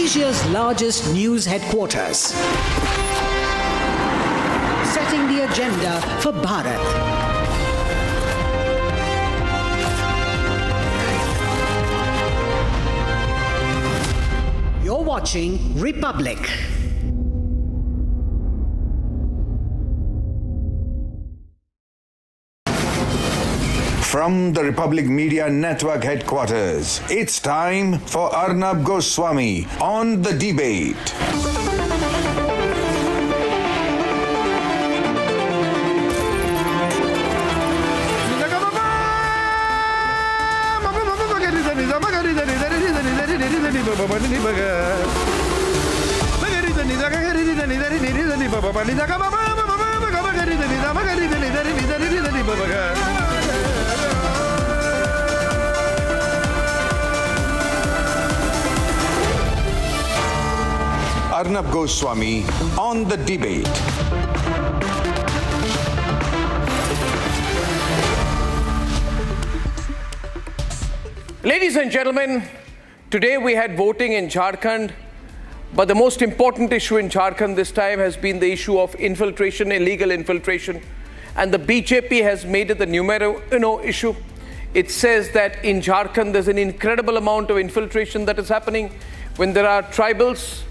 Asia's largest news headquarters. Setting the agenda for Bharat. You're watching Republic. From the Republic Media Network headquarters, it's time for Arnab Goswami on The Debate. Arnab Goswami on The Debate. Ladies and gentlemen, today we had voting in Jharkhand, but the most important issue in Jharkhand this time has been the issue of infiltration, illegal infiltration, and the BJP has made it the numero issue. It says that in Jharkhand there's an incredible amount of infiltration that is happening when there are tribals,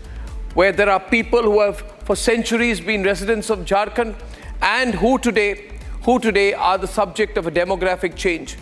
where there are people who have for centuries been residents of Jharkhand and who today are the subject of a demographic change.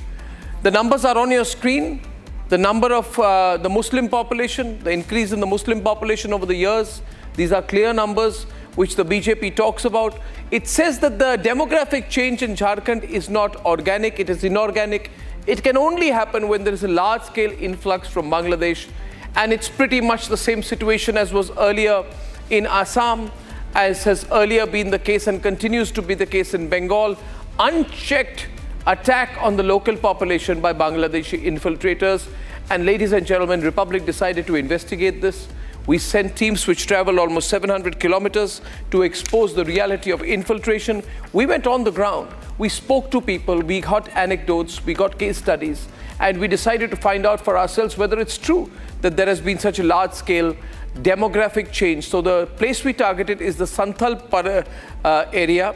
The numbers are on your screen. The number of the Muslim population, the increase in the Muslim population over the years, these are clear numbers which the BJP talks about. It says that the demographic change in Jharkhand is not organic, it is inorganic. It can only happen when there is a large-scale influx from Bangladesh. And it's pretty much the same situation as was earlier in Assam, as has earlier been the case and continues to be the case in Bengal. Unchecked attack on the local population by Bangladeshi infiltrators. And ladies and gentlemen, Republic decided to investigate this. We sent teams which traveled almost 700 kilometers to expose the reality of infiltration. We went on the ground. We spoke to people. We got anecdotes. We got case studies. And we decided to find out for ourselves whether it's true that there has been such a large-scale demographic change. So the place we targeted is the Santhal area.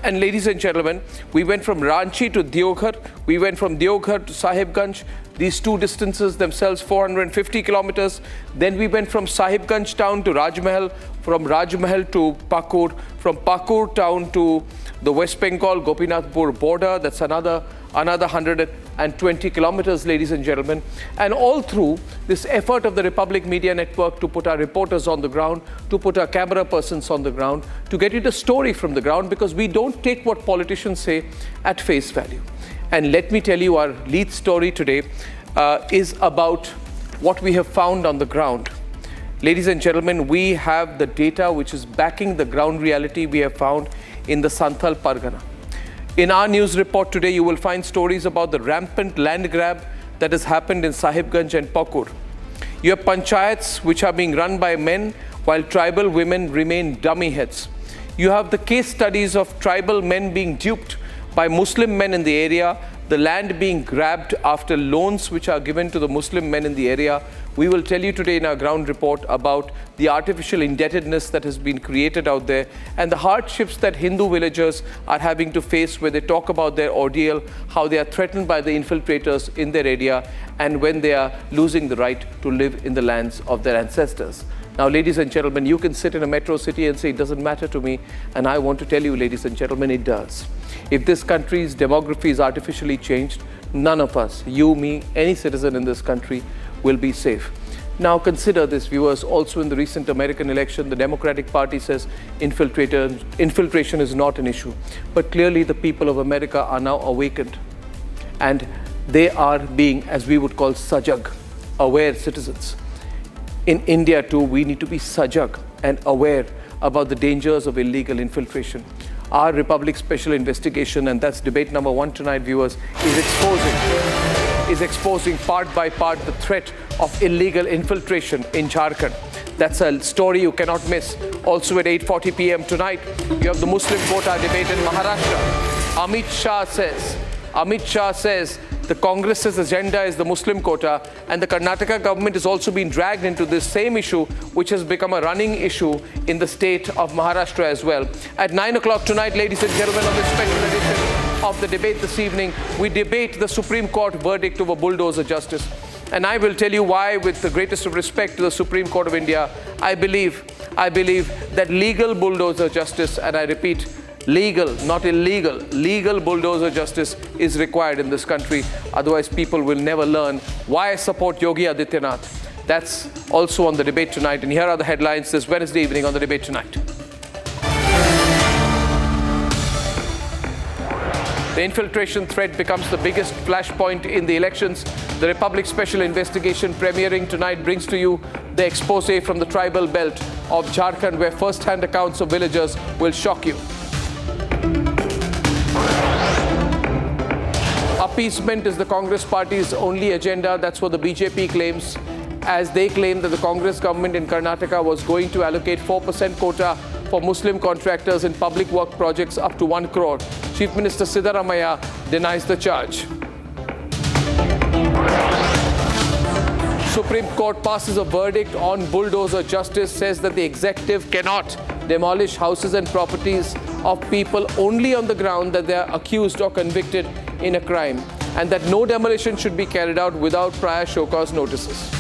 And ladies and gentlemen, we went from Ranchi to Deoghar. We went from Deoghar to Sahibganj. These two distances themselves 450 kilometers. Then we went from Sahibganj town to Rajmahal, from Rajmahal to Pakur, from Pakur town to the West Bengal Gopinathpur border. That's another 120 kilometers, ladies and gentlemen. And all through this effort of the Republic Media Network to put our reporters on the ground, to put our camera persons on the ground, to get you the story from the ground, because we don't take what politicians say at face value. And let me tell you, our lead story today is about what we have found on the ground. Ladies and gentlemen, we have the data which is backing the ground reality we have found in the Santhal Pargana. In our news report today, you will find stories about the rampant land grab that has happened in Sahibganj and Pakur. You have panchayats which are being run by men while tribal women remain dummy heads. You have the case studies of tribal men being duped by Muslim men in the area, the land being grabbed after loans which are given to the Muslim men in the area. We will tell you today in our ground report about the artificial indebtedness that has been created out there and the hardships that Hindu villagers are having to face, where they talk about their ordeal, how they are threatened by the infiltrators in their area, and when they are losing the right to live in the lands of their ancestors. Now, ladies and gentlemen, you can sit in a metro city and say it doesn't matter to me, and I want to tell you, ladies and gentlemen, it does. If this country's demography is artificially changed, none of us, you, me, any citizen in this country, will be safe. Now consider this, viewers. Also in the recent American election, the Democratic Party says infiltration is not an issue. But clearly the people of America are now awakened. And they are being, as we would call, sajag, aware citizens. In India too, we need to be sajag and aware about the dangers of illegal infiltration. Our Republic Special Investigation, and that's debate number 1 tonight, viewers, is exposing part by part the threat of illegal infiltration in Jharkhand. That's a story you cannot miss. Also at 8:40 p.m. tonight, you have the Muslim quota debate in Maharashtra. Amit Shah says The Congress's agenda is the Muslim quota, and the Karnataka government is also being dragged into this same issue, which has become a running issue in the state of Maharashtra as well. At 9 o'clock tonight, ladies and gentlemen, on this special edition of the debate this evening, we debate the Supreme Court verdict over Bulldozer justice. And I will tell you why, with the greatest of respect to the Supreme Court of India, I believe that legal bulldozer justice, and I repeat, legal, not illegal, legal bulldozer justice is required in this country. Otherwise, people will never learn why I support Yogi Adityanath. That's also on the debate tonight. And here are the headlines this Wednesday evening on the debate tonight. The infiltration threat becomes the biggest flashpoint in the elections. The Republic Special Investigation premiering tonight brings to you the expose from the tribal belt of Jharkhand, where first-hand accounts of villagers will shock you. Appeasement is the Congress party's only agenda. That's what the BJP claims, as they claim that the Congress government in Karnataka was going to allocate 4% quota for Muslim contractors in public work projects up to 1 crore. Chief Minister Siddaramaiah denies the charge. Supreme Court passes a verdict on bulldozer justice, says that the executive cannot demolish houses and properties of people only on the ground that they are accused or convicted in a crime, and that no demolition should be carried out without prior show cause notices.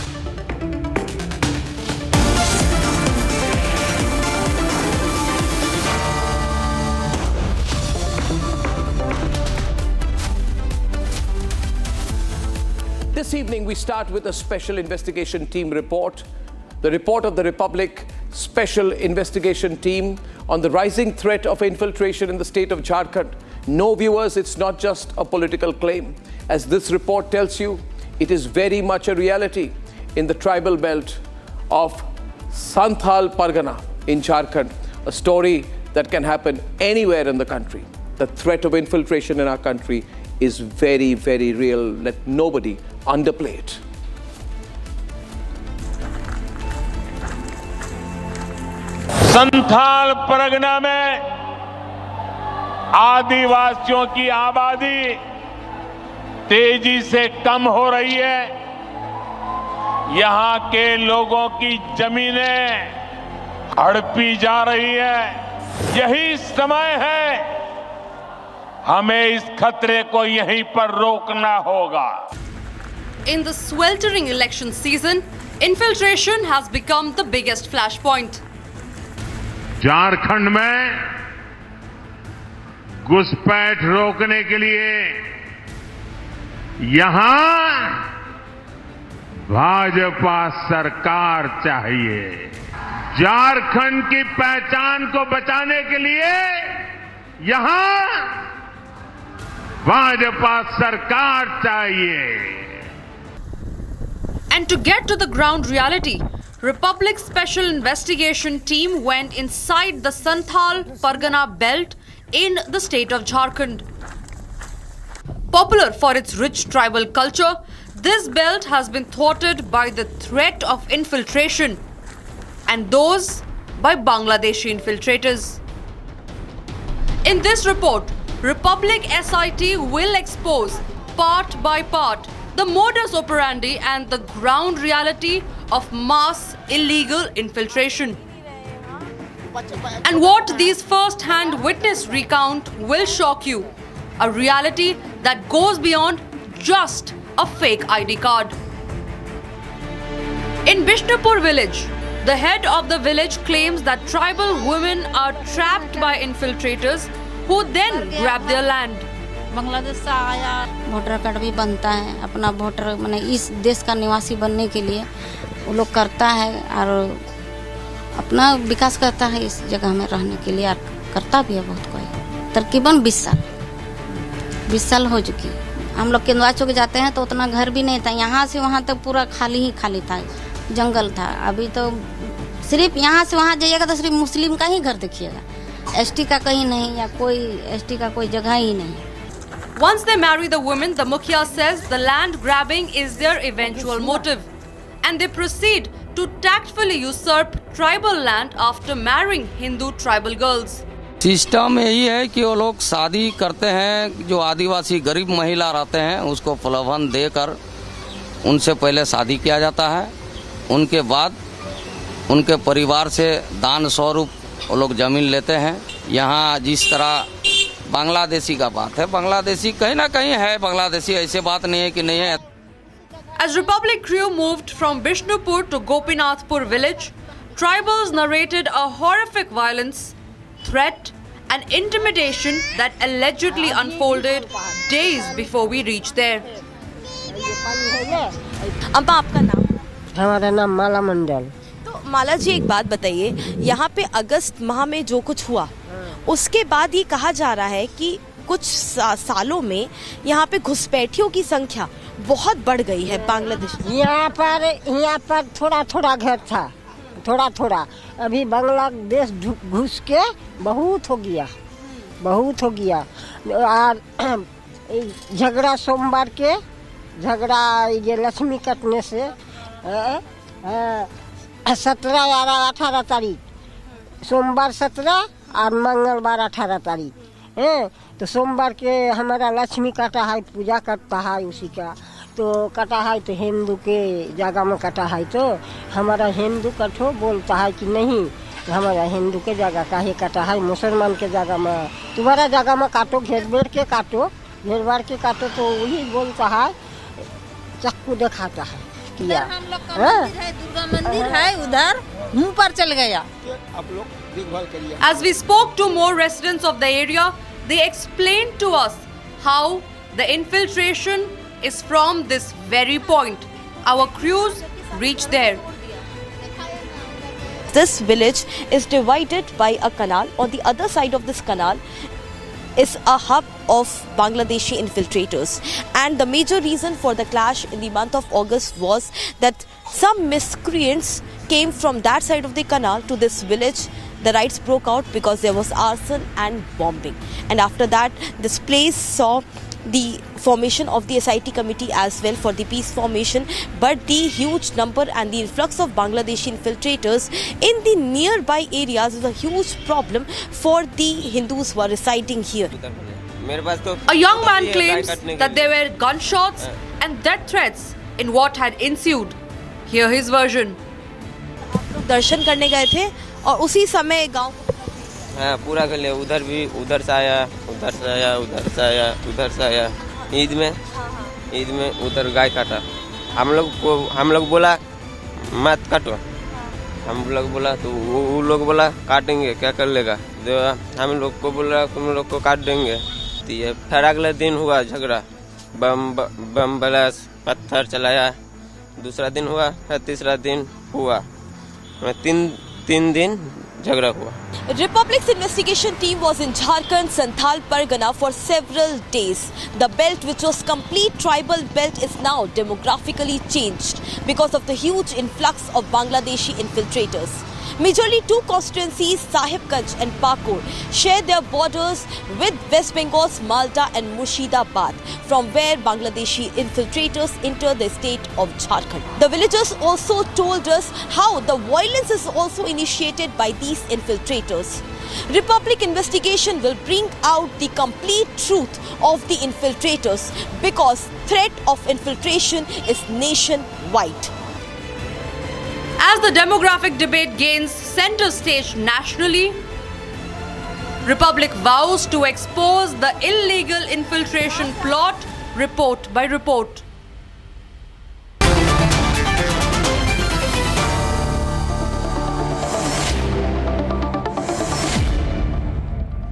This evening, we start with a special investigation team report. The report of the Republic Special Investigation Team on the rising threat of infiltration in the state of Jharkhand. No, viewers, it's not just a political claim. As this report tells you, it is very much a reality in the tribal belt of Santhal Pargana in Jharkhand. A story that can happen anywhere in the country. The threat of infiltration in our country is very, very real. Let nobody underplay it. Santhal Pargana में आदिवासियों की आबादी तेजी से कम हो रही है। यहां के लोगों की जमीनें हड़पी जा रही है। यही समय है, हमें इस खतरे को यहीं पर रोकना होगा। In the sweltering election season, infiltration has become the biggest flashpoint. Jharkhand में घुसपैठ रोकने के लिए यहां भाजपा सरकार चाहिए। झारखंड की पहचान को बचाने के लिए यहां भाजपा सरकार चाहिए। And to get to the ground reality, Republic Special Investigation Team went inside the Santhal Pargana belt in the state of Jharkhand. Popular for its rich tribal culture, this belt has been thwarted by the threat of infiltration, and those by Bangladeshi infiltrators. In this report, Republic SIT will expose part by part the modus operandi and the ground reality of mass illegal infiltration. And what these first-hand witness recount will shock you, a reality that goes beyond just a fake ID card. In Bishnupur village, the head of the village claims that tribal women are trapped by infiltrators who then grab their land. Bangladesh से आया, voter card भी बनता है, अपना voter माने इस देश का निवासी बनने के लिए वो लोग करता है और अपना विकास करता है इस जगह में रहने के लिए, और करता भी है बहुत कोई। तकरीबन 20 साल हो चुकी। हम लोग केंद्रवा चौक जाते हैं तो उतना घर भी नहीं था, यहाँ से वहाँ तक पूरा खाली ही खाली था, जंगल था। अभी तो सिर्फ यहाँ से वहाँ जाइएगा तो सिर्फ मुस्लिम का ही घर देखिएगा, एसटी का कहीं नहीं, या कोई एसटी का कोई जगह ही नहीं। Once they marry the women, the Mukhya says the land grabbing is their eventual motive, and they proceed to tactfully usurp tribal land after marrying Hindu tribal girls. System यही है कि वो लोग शादी करते हैं, जो आदिवासी गरीब महिला रहते हैं उसको प्रलोभन देकर उनसे पहले शादी किया जाता है। उनके बाद उनके परिवार से दान स्वरूप वो लोग ज़मीन लेते हैं। यहाँ जिस तरह बांग्लादेशी का बात है, बांग्लादेशी कहीं ना कहीं है, बांग्लादेशी ऐसे बात नहीं है कि नहीं है। As Republic crew moved from Bishnupur to Gopinathpur village, tribals narrated a horrific violence, threat and intimidation that allegedly unfolded days before we reached there. अम्मा, आपका नाम? हमारा नाम माला मंडल। तो माला जी, एक बात बताइए, यहाँ पे अगस्त माह में जो कुछ हुआ उसके बाद ये कहा जा रहा है कि कुछ सालों में यहाँ पे घुसपैठियों की संख्या बहुत बढ़ गई है बांग्लादेश। यहाँ पर थोड़ा थोड़ा घर था, थोड़ा थोड़ा। अभी बांग्लादेश घुस के बहुत हो गया। और झगड़ा सोमवार के झगड़ा ये लक्ष्मी कटने से 17 या 18 तारीख, सोमवार 17 और मंगलवार 18 तारीख है। तो सोमवार के हमारा लक्ष्मी कटा है, पूजा करता है उसी का। तो कटा है तो हिंदू के जगह में कटा है, तो हमारा हिंदू कठो बोलता है कि नहीं, हमारा हिंदू के जगह का ही कटा है, मुसलमान के जगह में तुम्हारा जगह में काटो, घेर बेर के काटो, घेर बार के काटो। तो वही बोलता है, चक्कू दिखाता है किया। हम लोग का मंदिर है, दुर्गा मंदिर है, उधर मुंह पर चल गया। आप लोग देखभाल करिए। As we spoke to more residents of the area, they explained to us how the infiltration is from this very point. Our crews reached there. This village is divided by a canal. On the other side of this canal is a hub of Bangladeshi infiltrators, and the major reason for the clash in the month of August was that some miscreants came from that side of the canal to this village. The riots broke out because there was arson and bombing, and after that this place saw the formation of the SIT committee as well for the peace formation. But the huge number and the influx of Bangladeshi infiltrators in the nearby areas is a huge problem for the Hindus who are residing here. A young man claims that there were gunshots and death threats in what had ensued. Hear his version. दर्शन करने गए थे और उसी समय गांव हाँ पूरा कर लिया। उधर भी, उधर से आया, उधर से आया, उधर से आया, उधर से आया। ईद में उधर गाय काटा। हम लोग बोला मत काटो, हम लोग बोला तो वो लोग बोला काटेंगे, क्या कर लेगा। तो हम लोग को बोला तुम लोग को काट देंगे। तो ये फिर अगले दिन हुआ झगड़ा, बम ब्लास्ट, पत्थर चलाया। दूसरा दिन हुआ, फिर तीसरा दिन हुआ, तीन दिन झगड़ा हुआ। Republic's investigation team was in Jharkhand, Santhal Pargana for several days. The belt, which was complete tribal belt, is now demographically changed because of the huge influx of Bangladeshi infiltrators. Majorly two constituencies, Sahibganj and Pakur, share their borders with West Bengal's Malda and Murshidabad, from where Bangladeshi infiltrators enter the state of Jharkhand. The villagers also told us how the violence is also initiated by these infiltrators. Republic investigation will bring out the complete truth of the infiltrators, because threat of infiltration is nationwide. As the demographic debate gains center stage nationally, Republic vows to expose the illegal infiltration plot report by report.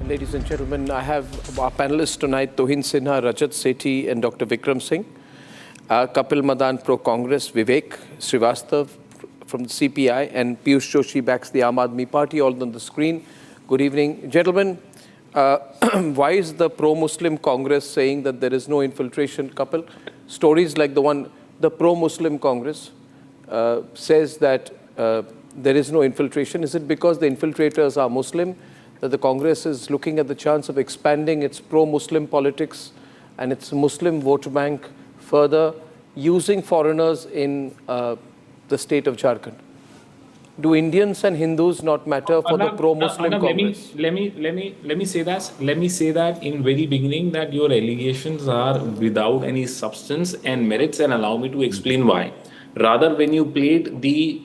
Ladies and gentlemen, I have our panelists tonight, Tohin Sinha, Rajat Sethi and Dr. Vikram Singh. Kapil Madan, Pro-Congress, Vivek Srivastav from the CPI, and Piyush Joshi backs the Aam Aadmi Party, all on the screen. Good evening. Gentlemen, why is the pro-Muslim Congress saying that there is no infiltration, Kapil? Stories like the one, the pro-Muslim Congress says that there is no infiltration. Is it because the infiltrators are Muslim that the Congress is looking at the chance of expanding its pro-Muslim politics and its Muslim vote bank further, using foreigners in the state of Jharkhand? Do Indians and Hindus not matter for the pro-Muslim Congress? Let me say that. Let me say that in very beginning that your allegations are without any substance and merits, and allow me to explain why. Rather, when you played the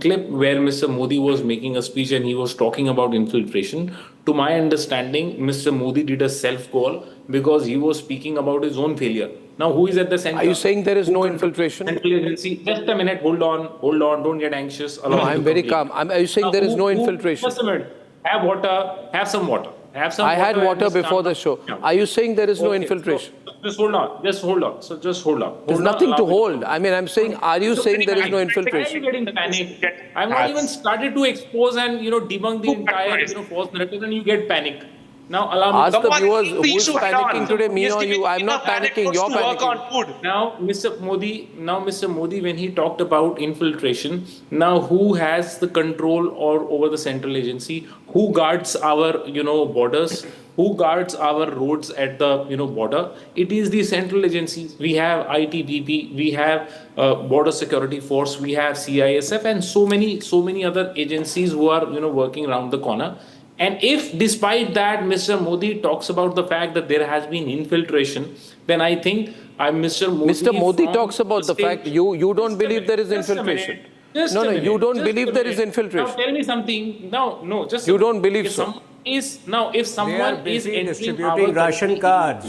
clip where Mr. Modi was making a speech and he was talking about infiltration, to my understanding, Mr. Modi did a self-call because he was speaking about his own failure. Now, who is at the center? Are you saying there is no infiltration? Central agency. Just a minute. Hold on. Don't get anxious. No, I'm very calm. Are you saying there is no infiltration? Just a minute. Have water. Have some water. I had water before the show. Yeah. Are you saying there is no infiltration? So just hold on. So just hold on. There's nothing to hold. I mean, I'm saying, are you saying there is no infiltration? Why are you getting panicked? I've not even started to expose and debunk the entire false narrative, and you get panicked. Now allow me. Ask the viewers who is panicking today, me or you. I'm not panicking. You're panicking. Now, Mr. Modi, when he talked about infiltration, now who has the control over the central agency? Who guards our borders? Who guards our roads at the border? It is the central agencies. We have ITBP, we have Border Security Force, we have CISF, and so many other agencies who are working around the corner. And if despite that Mr. Modi talks about the fact that there has been infiltration, then I think Mr. Modi talks about the fact you don't believe there is infiltration. No, you don't believe there is infiltration. Now tell me something. No, just you don't believe so. If someone is distributing ration cards.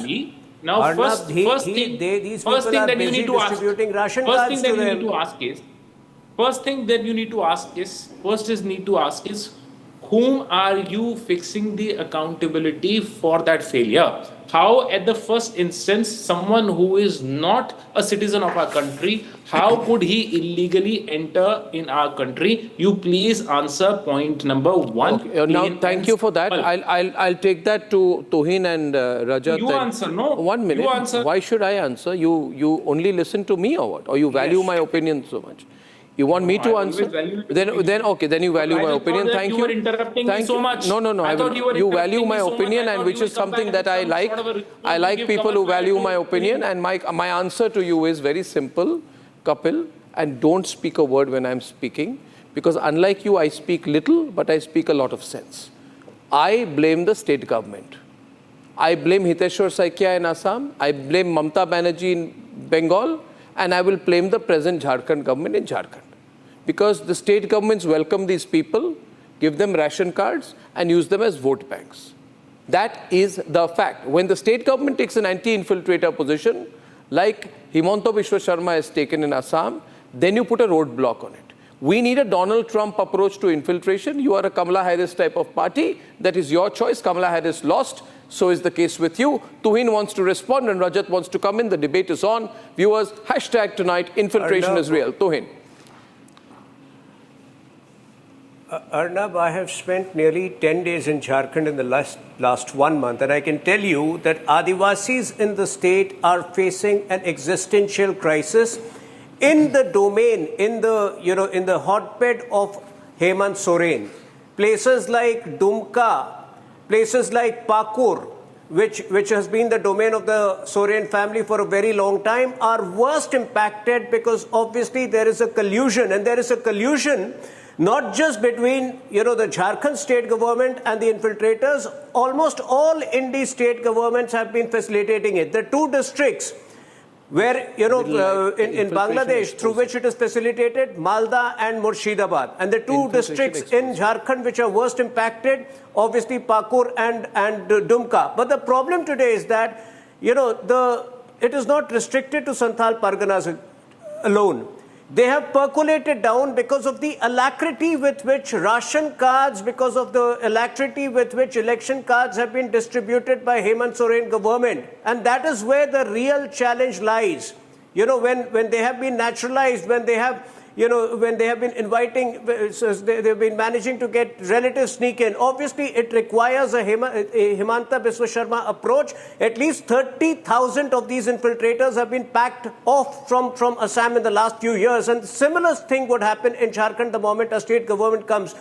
Now, Arnab, first thing that you need to ask is, whom are you fixing the accountability for that failure? How, at the first instance, someone who is not a citizen of our country, how could he illegally enter in our country? You please answer point number one. Okay, now, thank you for that. I'll take that to Tuhin and Rajat. You answer, no? 1 minute. You answer. Why should I answer? You only listen to me or what? Or you value my opinion so much? You want me to answer? Then okay, then you value my opinion. Thank you. You were interrupting me so much. No. You value my opinion, and which is something that I like. I like people who value my opinion, and my answer to you is very simple, Kapil, and don't speak a word when I'm speaking, because unlike you, I speak little, but I speak a lot of sense. I blame the state government. I blame Hiteshwar Saikia in Assam. I blame Mamta Banerjee in Bengal, and I will blame the present Jharkhand government in Jharkhand. Because the state governments welcome these people, give them ration cards, and use them as vote banks. That is the fact. When the state government takes an anti-infiltrator position, like Himanta Biswa Sharma has taken in Assam, then you put a roadblock on it. We need a Donald Trump approach to infiltration. You are a Kamala Harris type of party. That is your choice. Kamala Harris lost. So is the case with you. Tuhin wants to respond and Rajat wants to come in. The debate is on. Viewers, hashtag tonight, infiltration is real. Tuhin. Arnab, I have spent nearly 10 days in Jharkhand in the last 1 month, and I can tell you that Adivasis in the state are facing an existential crisis in the domain, in the hotbed of Hemant Soren. Places like Dumka, places like Pakur, which has been the domain of the Soren family for a very long time, are worst impacted because obviously there is a collusion, and there is a collusion not just between, the Jharkhand state government and the infiltrators. Almost all Indian state governments have been facilitating it. The two districts where, in Bangladesh, through which it is facilitated, Malda and Murshidabad. And the two districts in Jharkhand which are worst impacted, obviously Pakur and Dumka. But the problem today is that, it is not restricted to Santhal Parganas alone. They have percolated down because of the alacrity with which ration cards, because of the alacrity with which election cards have been distributed by Hemant Soren government. And that is where the real challenge lies. When they have been naturalized, when they have been inviting, they've been managing to get relatives sneak in. Obviously, it requires a Himanta Biswa Sharma approach. At least 30,000 of these infiltrators have been packed off from Assam in the last few years. And similar thing would happen in Jharkhand the moment a state government comes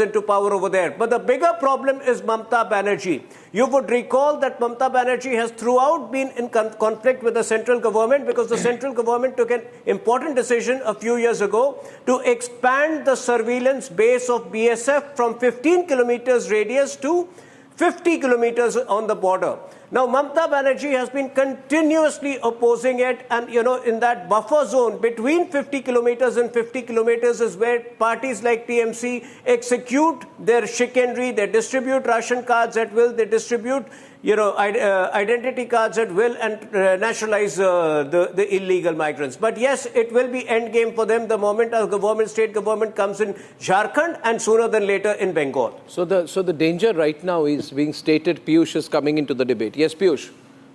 into power over there. But the bigger problem is Mamta Banerjee. You would recall that Mamta Banerjee has throughout been in conflict with the central government because the central government took an important decision a few years ago also to expand the surveillance base of BSF from 15 kilometers radius to 50 kilometers on the border. Now, Mamata Banerjee has been continuously opposing it, and in that buffer zone between 50 kilometers and 50 kilometers is where parties like TMC execute their chicanery. They distribute ration cards at will, they distribute identity cards at will, and nationalize the illegal migrants. But yes, it will be end game for them the moment a state government comes in Jharkhand and sooner than later in Bengal. So the danger right now is being stated. Piyush is coming into the debate. Yes, Piyush.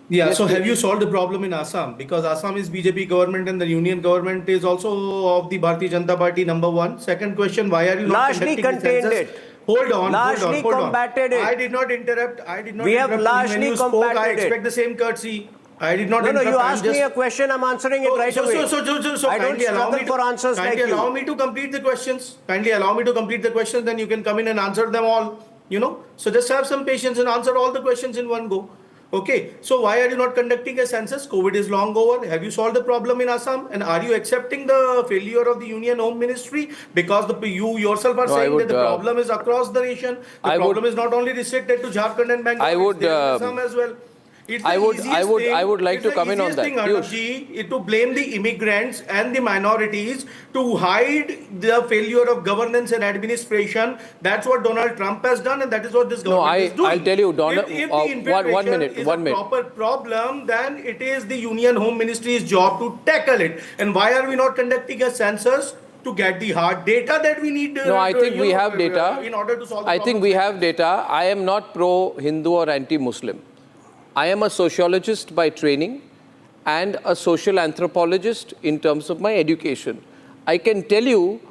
Yeah, Yes, so Piyush. have you solved the problem in Assam? Because Assam is BJP government and the union government is also of the Bharatiya Janata Party, number one. Second question, why are you not Largely conducting the contained census? it. Hold on. Largely combated it. I did not interrupt. We have When largely you spoke, I combated it. expect the same courtesy. I did not No, interrupt. you I'm asked just- me a question, I'm answering it right away. So I don't kindly allow struggle me for answers like kindly you. allow me to complete the questions. Kindly allow me to complete the questions, then you can come in and answer them all. So just have some patience and answer all the questions in one go. Okay, so why are you not conducting a census? COVID is long over. Have you solved the problem in Assam? And are you accepting the failure of the Union Home Ministry? Because you yourself are No, I saying would, that the problem is across the nation. The I problem would- is not only restricted to Jharkhand and Bengal. I would, it's there in Assam as well. It's the I would like to it's the come in on easiest that. thing, Arnab, to blame the immigrants and the minorities to hide the failure of governance and administration. That's what Donald Trump has done, and that is what this government is doing. I'll tell you, Donald. If the one infiltration minute. is One a minute. proper problem, then it is the Union Home Ministry's job to tackle it. And why are we not conducting a census to get the hard data that we need? No, I think we have data. In order to solve the I think we have data. I am not pro-Hindu or anti-Muslim. I am a sociologist by training and a social anthropologist in terms of my education. I can tell you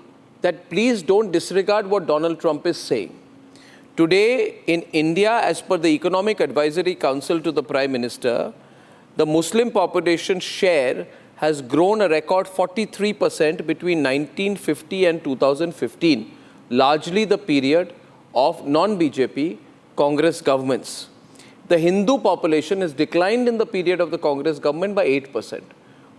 that please don't disregard what Donald Trump is saying. Today in India, as per the Economic Advisory Council to the Prime Minister, the Muslim population share has grown a record 43% between 1950 and 2015, largely the period of non-BJP Congress governments. The Hindu population has declined in the period of the Congress government by 8%.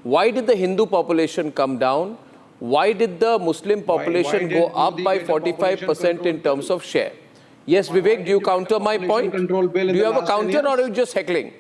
Why did the Hindu population come down? Why did the Muslim population go up by 45% in terms of share? Yes, Vivek, do you counter my point? Do you have a counter or are you just heckling?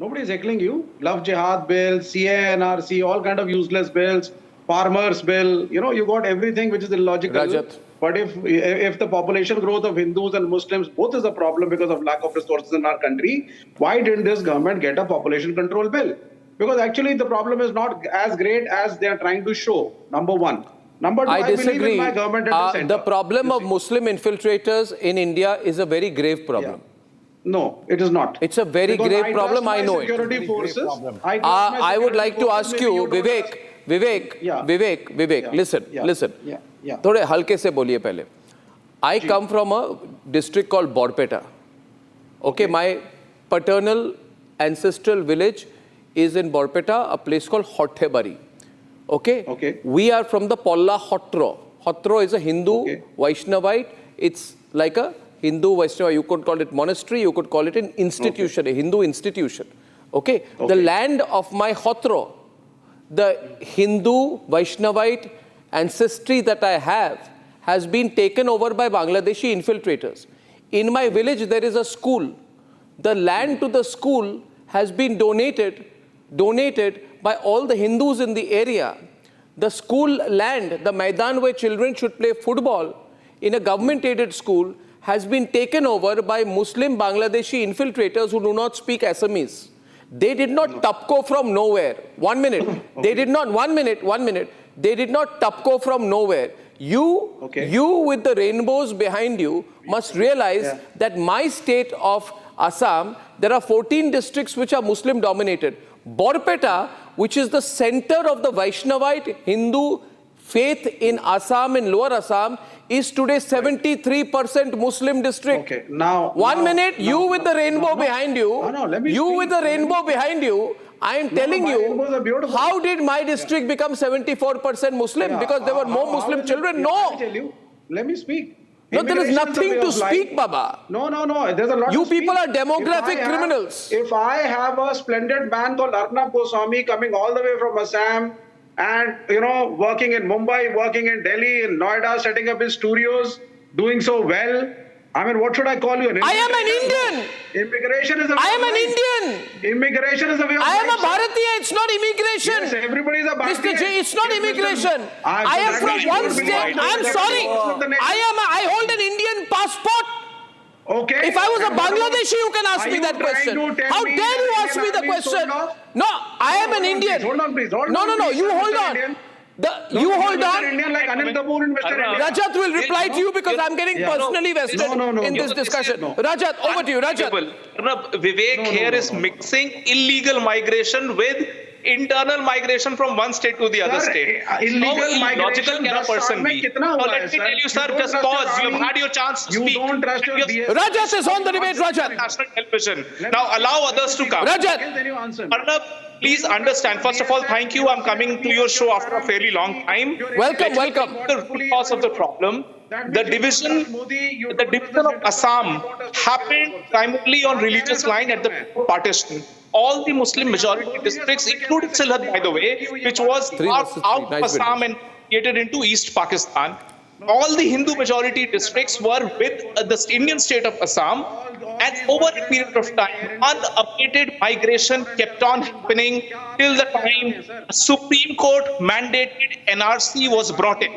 Nobody is heckling you. Love Jihad bill, CA, NRC, all kind of useless bills, farmers bill, you got everything which is illogical. Rajat. But if the population growth of Hindus and Muslims both is a problem because of lack of resources in our country, why didn't this government get a population control bill? Because actually the problem is not as great as they are trying to show, number one. Number two, I believe disagree. in my government at the center. The problem of Muslim infiltrators in India is a very grave problem. No, it is not. It's a very Because grave problem, I know it. Security forces. I would like to ask you, Vivek, listen. थोड़े हल्के से बोलिए पहले. I come from a district called Borpeta. Okay, my paternal ancestral village is in Borpeta, a place called Hottebari. Okay? We are from the Polla Hotro. Hotro is a Hindu Vaishnavite. It's like a Hindu Vaishnava. You could call it monastery, you could call it an institution, a Hindu institution. Okay? The land of my Hotro, the Hindu Vaishnavite ancestry that I have has been taken over by Bangladeshi infiltrators. In my village, there is a school. The land to the school has been donated by all the Hindus in the area. The school land, the Maidan where children should play football in a government-aided school, has been taken over by Muslim Bangladeshi infiltrators who do not speak Assamese. They did not tupco from nowhere. 1 minute. They did not, 1 minute. They did not tupco from nowhere. You with the rainbows behind you must realize that my state of Assam, there are 14 districts which are Muslim dominated. Borpeta, which is the center of the Vaishnavite Hindu faith in Assam, in Lower Assam, is today 73% Muslim district. Okay, now... 1 minute, you with the rainbow behind you, with the rainbow behind you, I am telling you, how did my district become 74% Muslim? Because there were more Muslim children? No. Let me speak. No, there is nothing to speak, Baba. No. There's a lot You to speak. people are demographic criminals. If I have a splendid man called Arnab Goswami coming all the way from Assam and, you know, working in Mumbai, working in Delhi, in Noida, setting up his studios, doing so well. I mean, what should I call you? I am an Indian. Immigration is a way I am of an life. Indian. Immigration is a way of I am life, a sir. Bharatiya. It's not immigration. Yes, everybody is a Bharatiya. Mr. J, it's not Yes, Mr. immigration. I I am exactly from one should be state. right. I'm sorry. I hold an Indian passport. Okay. If I was a And what about- Bangladeshi, you can ask Are me you that trying question. to tell How me dare you that ask me Indian the army is question? sold off? No, I am Hold an on, Indian. please, hold on, please. Hold No, on, no, no. please, You Mr. hold on. Indian. You hold Mr. on. Indian like Anil Kapoor in Mr. India. Rajat will reply to you because I'm getting personally vested in this discussion. Rajat, over to you. Rajat. Vivek here is mixing illegal migration with internal migration from one state to the other state. Illegal How illogical migration can a 10 person साल में be? कितना Now हुआ let है, me sir? tell you, sir, don't just trust your pause. You have army. had your chance to You speak. don't trust your DS. Rajat is on the debate, Rajat. National television. Now allow others to come. Rajat. Then you answer. Arnab, please understand. First of all, thank you. I'm coming to your show after a fairly long time. Welcome, welcome. The root cause of the problem. The division of Assam happened primarily on religious line at the partition. All the Muslim majority districts, including Sylhet, by the way, which was carved out of Assam and created into East Pakistan. All the Hindu majority districts were with the Indian state of Assam, and over a period of time, unabated migration kept on happening till the time Supreme Court mandated NRC was brought in.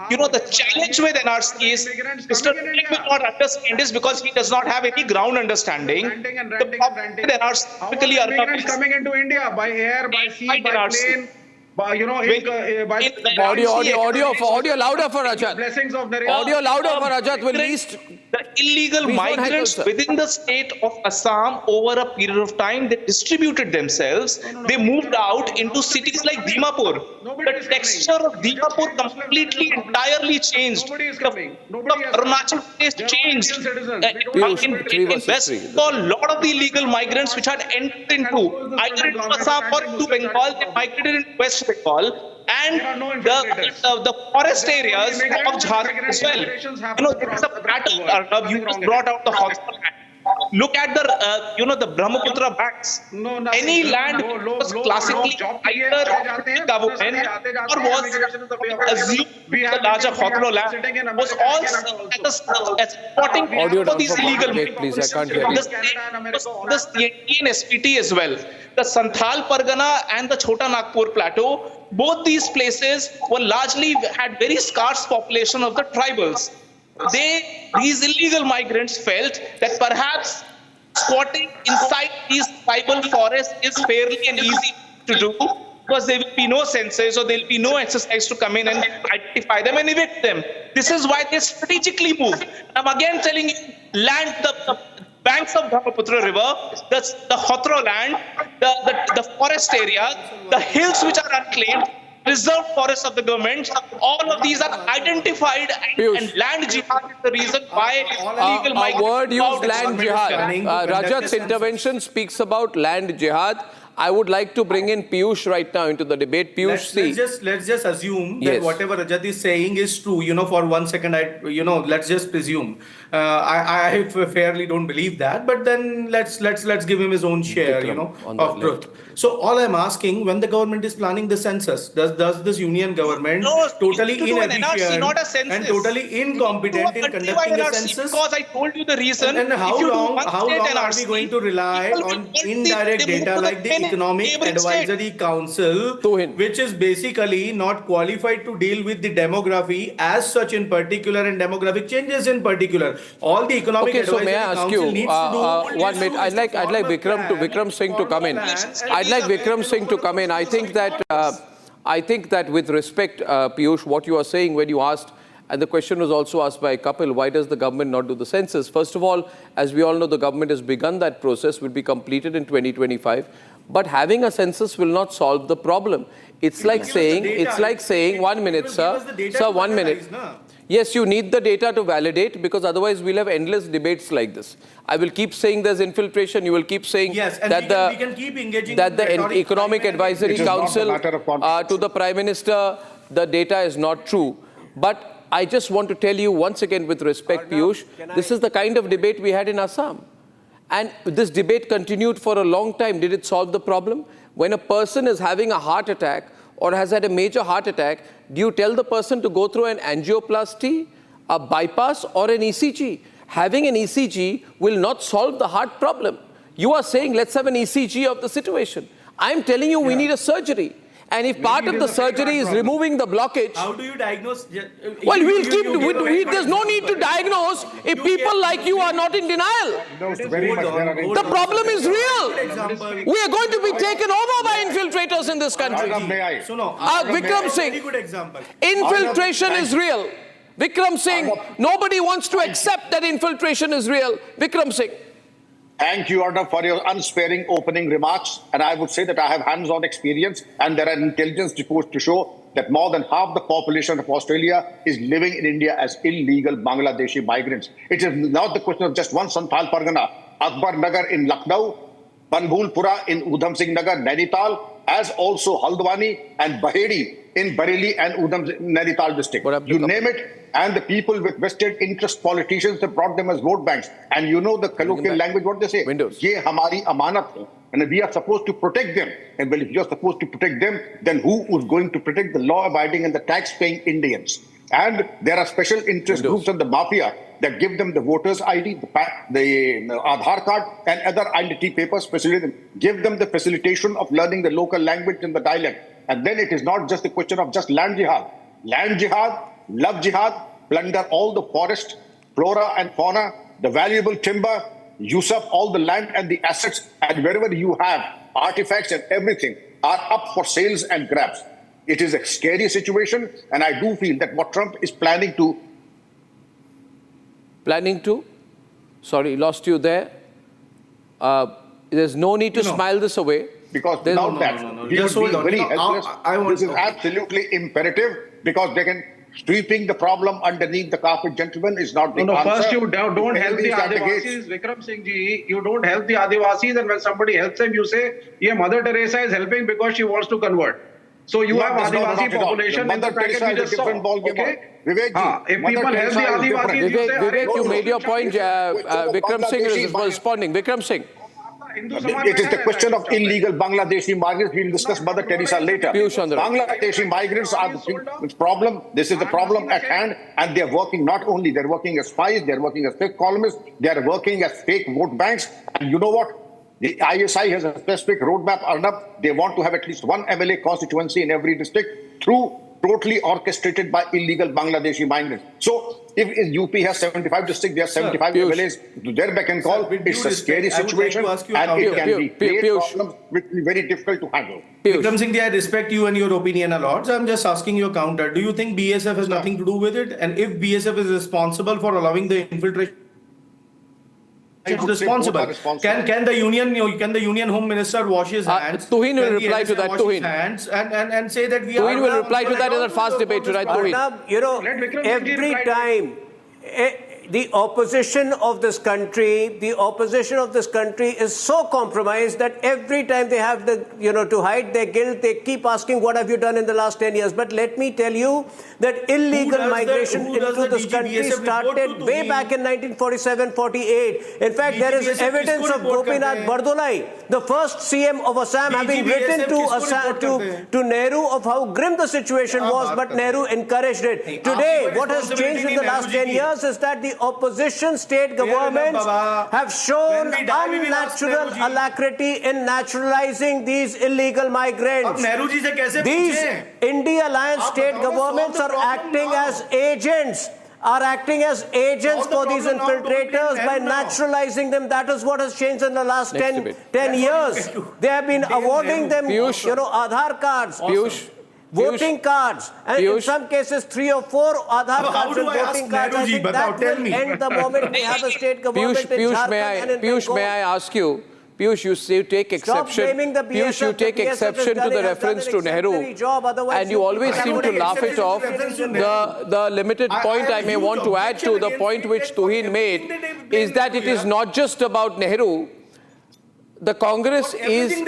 You know, the challenge with NRC is Mr. Vivek will not understand this because he does not have any ground understanding. The problem with NRC typically are coming into India by air, by sea, by plane. By, you know, Audio louder for Rajat. Blessings of Narendra. Audio louder for Rajat will least. The illegal Please don't migrants heckle, sir. within the state of Assam over a period of time, they distributed themselves. They moved out into cities like Dimapur. The texture of Dimapur completely, entirely changed. The Arunachal Pradesh changed. In West Bengal, a lot of the illegal migrants which had entered into either into Assam or into Bengal, they migrated into West Bengal. And the forest areas of Jharkhand as well. You know, there is a pattern. Arnab, you just brought out the hospital land. Look at the the Brahmaputra banks. Any land was classically either government or was assumed the larger Hotlo land was all seen as supporting for these illegal please, I can't hear you. the Indian SPT as well. The Santhal Pargana and the Chota Nagpur Plateau, both these places were largely had very scarce population of the tribals. These illegal migrants felt that perhaps squatting inside these tribal forests is fairly and easy to do because there will be no census or there will be no exercise to come in and identify them and evict them. This is why they strategically moved. I'm again telling you, the banks of Brahmaputra River, the Hotro land, the forest area, the hills which are unclaimed, reserved forests of the government, all of these are identified and land jihad is the reason why illegal migrants. A word used, land jihad. Rajat's conduct intervention speaks about land jihad. I would like to bring in Piyush right now into the debate. Piyush, Let's just assume that Yes. whatever Rajat is saying is true. You know, for 1 second, let's just presume. I fairly don't believe that, but then let's give him his own share, of truth. So all I'm asking, when the government is planning the census, does this union government totally to do an NRC, inefficient not a census. and totally incompetent in conducting a census? Because I told you the reason. And how If you do long one are state we NRC, going to rely people on will indirect they move data to like the Economic neighboring state. Advisory Council, which is basically not qualified to deal with the demography as such in particular and demographic changes in particular? All the Economic Okay, so Advisory may I ask Council you, needs to do 1 minute, I'd like Vikram Singh to come in. I'd like Vikram Singh to come in. I think that with respect, Piyush, what you are saying when you asked, and the question was also asked by Kapil, why does the government not do the census? First of all, as we all know, the government has begun that process, will be completed in 2025. But having a census will not solve the problem. It's like saying, 1 minute, sir. Sir, 1 minute. Yes, you need the data to validate because otherwise we'll have endless debates like this. I will keep saying there's infiltration. You will keep saying we can keep engaging that the rhetoric Economic Advisory It is not a Council matter of politics. to the Prime Minister, the data is not true. But I just want to tell you once again with respect, Piyush, this is the kind of debate we had in Assam. And this debate continued for a long time. Did it solve the problem? When a person is having a heart attack or has had a major heart attack, do you tell the person to go through an angioplasty, a bypass, or an ECG? Having an ECG will not solve the heart problem. You are saying, let's have an ECG of the situation. I'm telling you, we need a surgery. And if part of the surgery is removing the blockage... How do you diagnose? Well, there's no need to diagnose if people like you are not in denial. The problem is real. We are going to be taken over by infiltrators in this country. Vikram Singh, infiltration is real. Vikram Singh, nobody wants to accept that infiltration is real. Vikram Singh. Thank you, Arnab, for your unsparing opening remarks. And I would say that I have hands-on experience, and there are intelligence reports to show that more than half the population of Australia is living in India as illegal Bangladeshi migrants. It is not the question of just one Santhal Pargana. Akbar Nagar in Lucknow, Banbulpura in Udham Singh Nagar, Nainital, as also Haldwani and Bahedi in Bareilly and Nainital district. You name it, and the people with vested interest politicians have brought them as vote banks. And you know the colloquial language, what they say? Ye hamari amanat hai. And we are supposed to protect them. And well, if you're supposed to protect them, then who is going to protect the law-abiding and the tax-paying Indians? And there are special interest groups in the mafia that give them the voters' ID, the Aadhaar card, and other identity papers, give them the facilitation of learning the local language and the dialect. And then it is not just a question of just land jihad. Land jihad, love jihad, plunder all the forest, flora and fauna, the valuable timber, use up all the land and the assets, and wherever you have artifacts and everything are up for sales and grabs. It is a scary situation, and I do feel that what Trump is planning to... Sorry, lost you there. There's no need to smile this away. Because without that, we would be very helpless. This is absolutely imperative, because they can... Sweeping the problem underneath the carpet, gentlemen, is not the answer. First you don't help the Adivasis, Vikram Singh ji. You don't help the Adivasis, and when somebody helps them, you say, yeah, Mother Teresa is helping because she wants to convert. So you have Adivasi population. Mother Teresa is a different ballgame. Okay? If people help the Adivasis, Vivek, you made your point. Vikram Singh is responding. Vikram Singh. It is the question of illegal Bangladeshi migrants. We will discuss Mother Teresa later. Bangladeshi migrants are the problem. This is the problem at hand, and they are working not only, they are working as spies, they are working as fake columnists, they are working as fake vote banks. And you know what? The ISI has a specific roadmap, Arnab. They want to have at least one MLA constituency in every district through totally orchestrated by illegal Bangladeshi migrants. So if UP has 75 districts, there are 75 MLAs to their beck and call. It's a scary situation, and it can be create problems which will be very difficult to handle. Vikram Singh, I respect you and your opinion a lot. So I'm just asking you a counter. Do you think BSF has nothing to do with it? And if BSF is responsible for allowing the infiltration, it's responsible. Can the Union Home Minister wash his hands? Tuhin will reply to that. Tuhin and say that we are. Tuhin will reply to that in a fast debate tonight. Arnab, you know, every time the opposition of this country is so compromised that every time they have to hide their guilt, they keep asking, what have you done in the last 10 years? But let me tell you that illegal migration into this country started way back in 1947-48. In fact, there is evidence of Gopinath Bardolai, the first CM of Assam, having written to Nehru of how grim the situation was, but Nehru encouraged it. Today, what has changed in the last 10 years is that the opposition state governments have shown unnatural alacrity in naturalizing these illegal migrants. These India Alliance state governments are acting as agents for these infiltrators by naturalizing them. That is what has changed in the last 10 years. They have been awarding them, Aadhaar cards. Voting cards, and in some cases 3 or 4 Aadhaar cards and voting cards. I think that will end the moment we have a state government in Jharkhand. Piyush, may I ask you? Piyush, you take exception. Piyush, you take exception to the reference to Nehru, and you always seem to laugh it off. The limited point I may want to add to the point which Tuhin made is that it is not just about Nehru. The Congress is... 1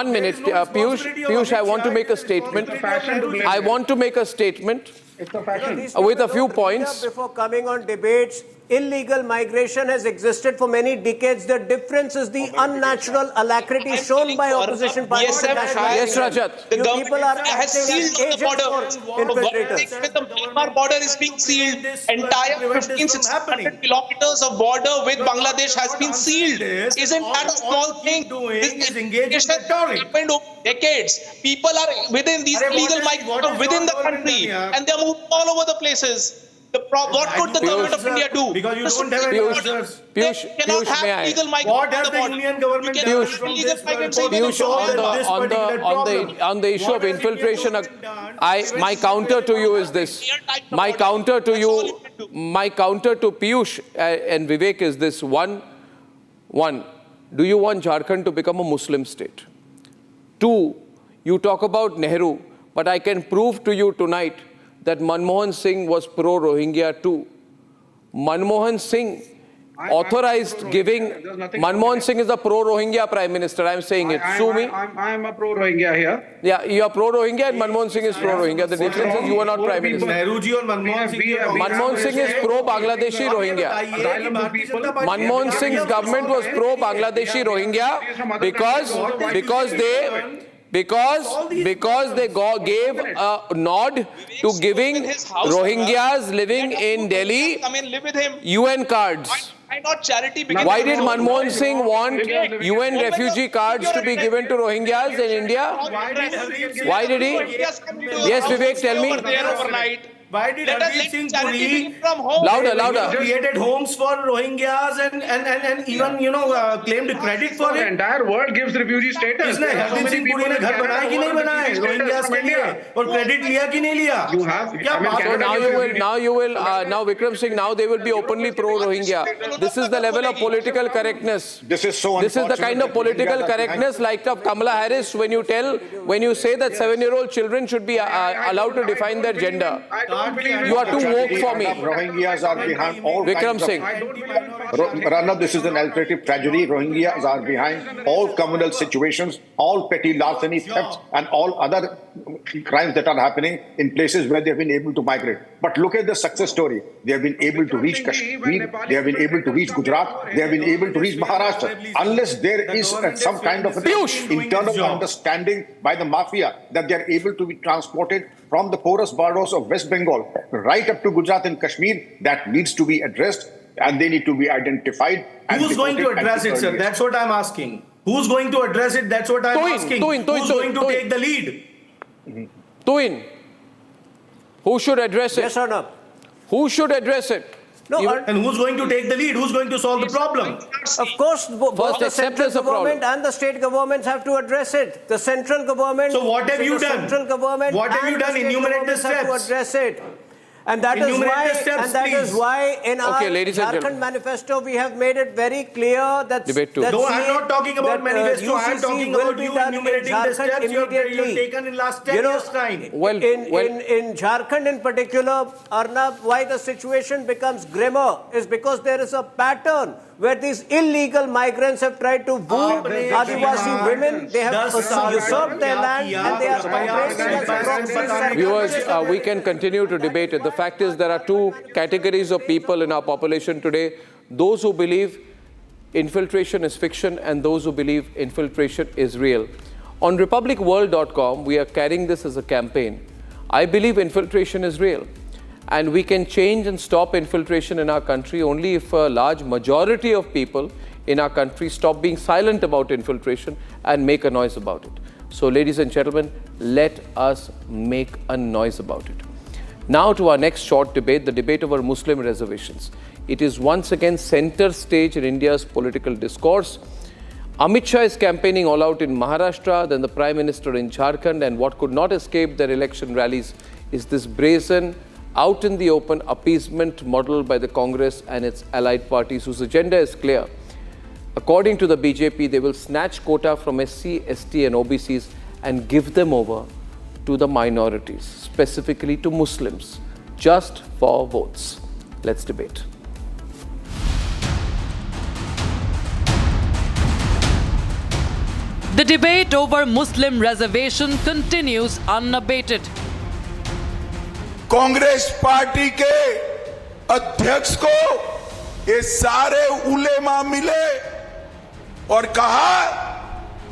minute, Piyush, I want to make a statement. It's a fashion. With a few points. Before coming on debates, illegal migration has existed for many decades. The difference is the unnatural alacrity shown by opposition parties. Yes, Rajat. The government people are has sealed the border. The Myanmar border is being sealed. Entire 1,500 kilometers of border with Bangladesh has been sealed. Isn't that a small thing? This has happened over decades. People are within these illegal migrants within the country, and they are moving all over the places. What could the government of India do? Because you don't have any answers. Piyush, may I? What has the Union government done from this Piyush, on the issue of infiltration, my counter to you is this. My counter to Piyush and Vivek is this. One, do you want Jharkhand to become a Muslim state? Two, you talk about Nehru, but I can prove to you tonight that Manmohan Singh was pro-Rohingya too. Manmohan Singh authorized giving... Manmohan Singh is the pro-Rohingya Prime Minister. I'm saying it. Sue me. I'm a pro-Rohingya here. Yeah, you are pro-Rohingya and Manmohan Singh is pro-Rohingya. The difference is you are not Prime Minister. Manmohan Singh is pro-Bangladeshi Rohingya. Manmohan Singh's government was pro-Bangladeshi Rohingya because they gave a nod to giving Rohingyas living in Delhi UN cards. Why did Manmohan Singh want UN refugee cards to be given to Rohingyas in India? Why did he? Yes, Vivek, tell me. Why did Hardeep Singh Puri louder created homes for Rohingyas and even claimed credit for it? The entire world gives refugee status. इसने हरदीप सिंह पुरी ने घर बनाए कि नहीं बनाए Rohingyas के लिए और क्रेडिट लिया कि नहीं लिया? You have. Now Vikram Singh, now they will be openly pro-Rohingya. This is the level of political correctness. This is so This is the kind of political correctness like of Kamala Harris when you say that 7-year-old children should be allowed to define their gender. You are too woke for me. Rohingyas are behind all Vikram Singh. Arnab, this is an alternative tragedy. Rohingyas are behind all communal situations, all petty larceny, thefts, and all other crimes that are happening in places where they have been able to migrate. But look at the success story. They have been able to reach Kashmir, they have been able to reach Gujarat, they have been able to reach Maharashtra. Unless there is some kind of internal understanding by the mafia that they are able to be transported from the porous borders of West Bengal right up to Gujarat and Kashmir, that needs to be addressed and they need to be identified. Who's going to address it, sir? That's what I'm asking. Who's going to address it? That's what I'm asking. Who's going to take the lead? Tuin. Who should address it? Yes or no? Who should address it? No, and who's going to take the lead? Who's going to solve the problem? Of course, both the central government and the state governments have to address it. The central government. So what have you done? Central government. What have you done? Enumerate the steps. Have to address it. And that is why in our Jharkhand manifesto we have made it very clear that no, I'm not talking about manifesto. I'm talking about you enumerating the steps you have taken in last 10 years' time. In Jharkhand in particular, Arnab, why the situation becomes grimmer is because there is a pattern where these illegal migrants have tried to woo Adivasi women. They have usurped their land and they are operating as proxies. Viewers, we can continue to debate it. The fact is there are two categories of people in our population today. Those who believe infiltration is fiction and those who believe infiltration is real. On republicworld.com, we are carrying this as a campaign. I believe infiltration is real. And we can change and stop infiltration in our country only if a large majority of people in our country stop being silent about infiltration and make a noise about it. So, ladies and gentlemen, let us make a noise about it. Now to our next short debate, the debate over Muslim reservations. It is once again center stage in India's political discourse. Amit Shah is campaigning all out in Maharashtra, then the Prime Minister in Jharkhand, and what could not escape their election rallies is this brazen, out in the open appeasement model by the Congress and its allied parties whose agenda is clear. According to the BJP, they will snatch quota from SC, ST and OBCs and give them over to the minorities, specifically to Muslims, just for votes. Let's debate. The debate over Muslim reservation continues unabated. Congress party के अध्यक्ष को ये सारे उलेमा मिले और कहा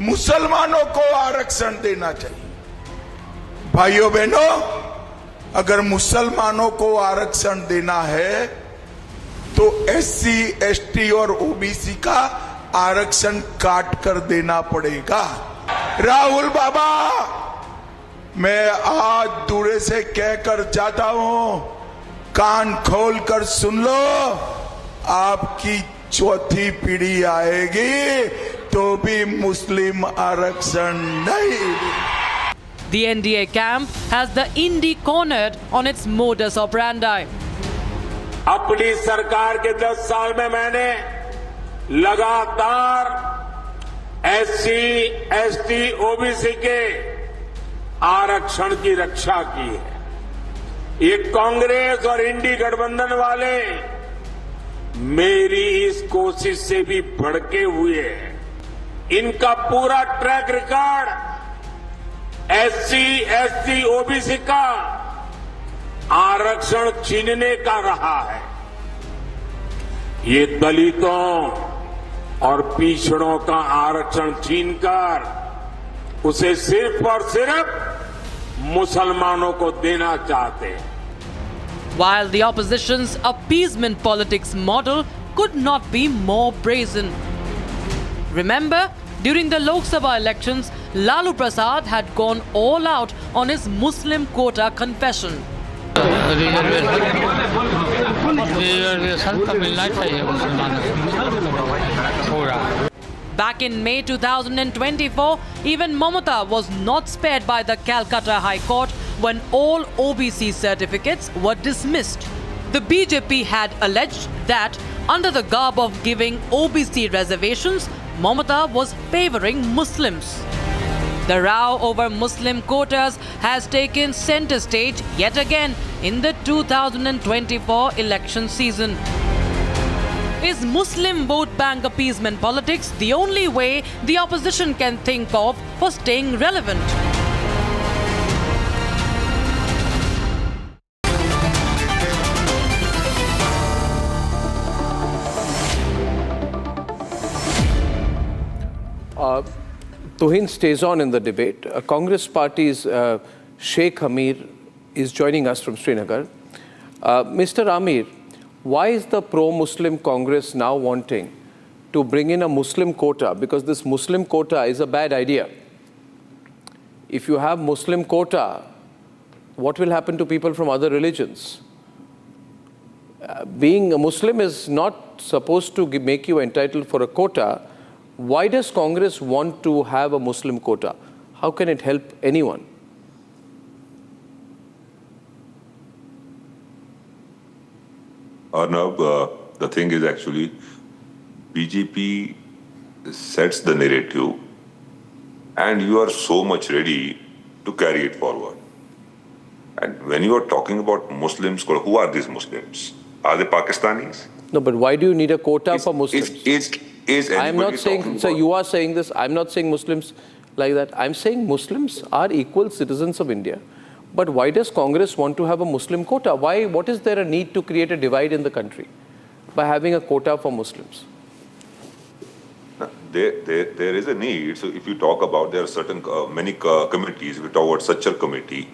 मुसलमानों को आरक्षण देना चाहिए। भाइयों बहनों, अगर मुसलमानों को आरक्षण देना है तो एससी, एसटी और ओबीसी का आरक्षण काट कर देना पड़ेगा। राहुल बाबा, मैं आज दूरे से कहकर जाता हूं, कान खोल कर सुन लो, आपकी चौथी पीढ़ी आएगी तो भी मुस्लिम आरक्षण नहीं। The NDA camp has the Indie cornered on its modus operandi. अपनी सरकार के 10 साल में मैंने लगातार एससी, एसटी, ओबीसी के आरक्षण की रक्षा की है। ये कांग्रेस और इंडी गठबंधन वाले मेरी इस कोशिश से भी भड़के हुए हैं। इनका पूरा track record SC, ST, OBC का आरक्षण छीनने का रहा है। ये दलितों और पिछड़ों का आरक्षण छीनकर उसे सिर्फ और सिर्फ मुसलमानों को देना चाहते हैं। While the opposition's appeasement politics model could not be more brazen. Remember, during the Lok Sabha elections, Lalu Prasad had gone all out on his Muslim quota confession. Back in May 2024, even Mamata was not spared by the Calcutta High Court when all OBC certificates were dismissed. The BJP had alleged that under the garb of giving OBC reservations, Mamata was favouring Muslims. The row over Muslim quotas has taken centre stage yet again in the 2024 election season. Is Muslim vote bank appeasement politics the only way the opposition can think of for staying relevant? Tuhin stays on in the debate. Congress Party's Sheikh Amir is joining us from Srinagar. Mr. Amir, why is the pro-Muslim Congress now wanting to bring in a Muslim quota? Because this Muslim quota is a bad idea. If you have Muslim quota, what will happen to people from other religions? Being a Muslim is not supposed to make you entitled for a quota. Why does Congress want to have a Muslim quota? How can it help anyone? Arnab, the thing is actually BJP sets the narrative and you are so much ready to carry it forward. And when you are talking about Muslims, who are these Muslims? Are they Pakistanis? No, but why do you need a quota for Muslims? I'm not saying, so you are saying this, I'm not saying Muslims like that. I'm saying Muslims are equal citizens of India. But why does Congress want to have a Muslim quota? Why? What is there a need to create a divide in the country by having a quota for Muslims? There is a need. So if you talk about, there are certain, many committees, we talk about Sachar committee,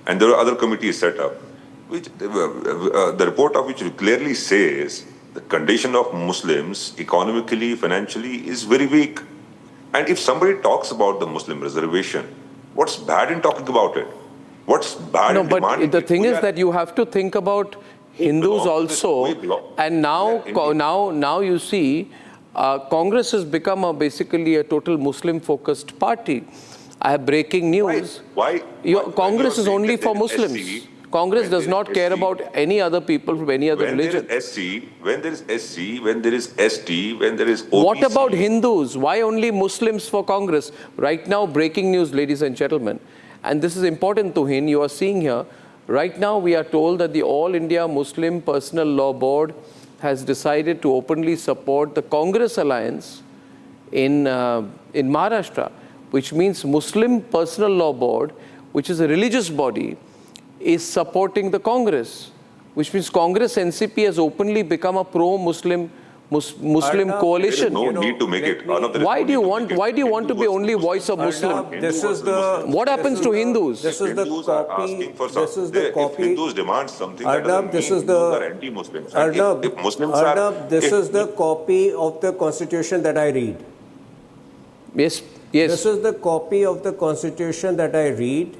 and there are other committees set up, which the report of which clearly says the condition of Muslims economically, financially is very weak. And if somebody talks about the Muslim reservation, what's bad in talking about it? What's bad in demanding? No, but the thing is that you have to think about Hindus also. And now you see, Congress has become basically a total Muslim-focused party. I have breaking news. Why Congress is only for Muslims. Congress does not care about any other people from any other religion. When there is SC, when there is ST, when there is OBC. What about Hindus? Why only Muslims for Congress? Right now, breaking news, ladies and gentlemen. And this is important, Tuhin. You are seeing here, right now we are told that the All India Muslim Personal Law Board has decided to openly support the Congress alliance in Maharashtra, which means Muslim Personal Law Board, which is a religious body, is supporting the Congress, which means Congress NCP has openly become a pro-Muslim coalition. There is no need to make it. Why do you want to be only voice of Muslim? This is the. What happens to Hindus? This is the copy. This is the copy. If Hindus demand something, Arnab, this is the. Anti-Muslims. Arnab, if Muslims Arnab, this is the copy of the Constitution that I read. Yes, yes. This is the copy of the Constitution that I read.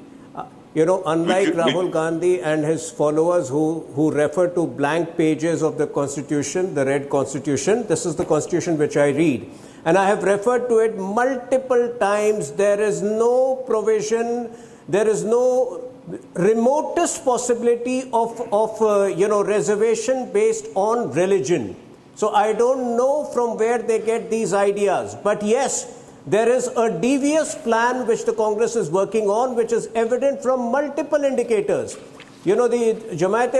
Unlike Rahul Gandhi and his followers who refer to blank pages of the Constitution, the red Constitution, this is the Constitution which I read. And I have referred to it multiple times. There is no provision, there is no remotest possibility of reservation based on religion. So I don't know from where they get these ideas. But yes, there is a devious plan which the Congress is working on, which is evident from multiple indicators. The Jamaat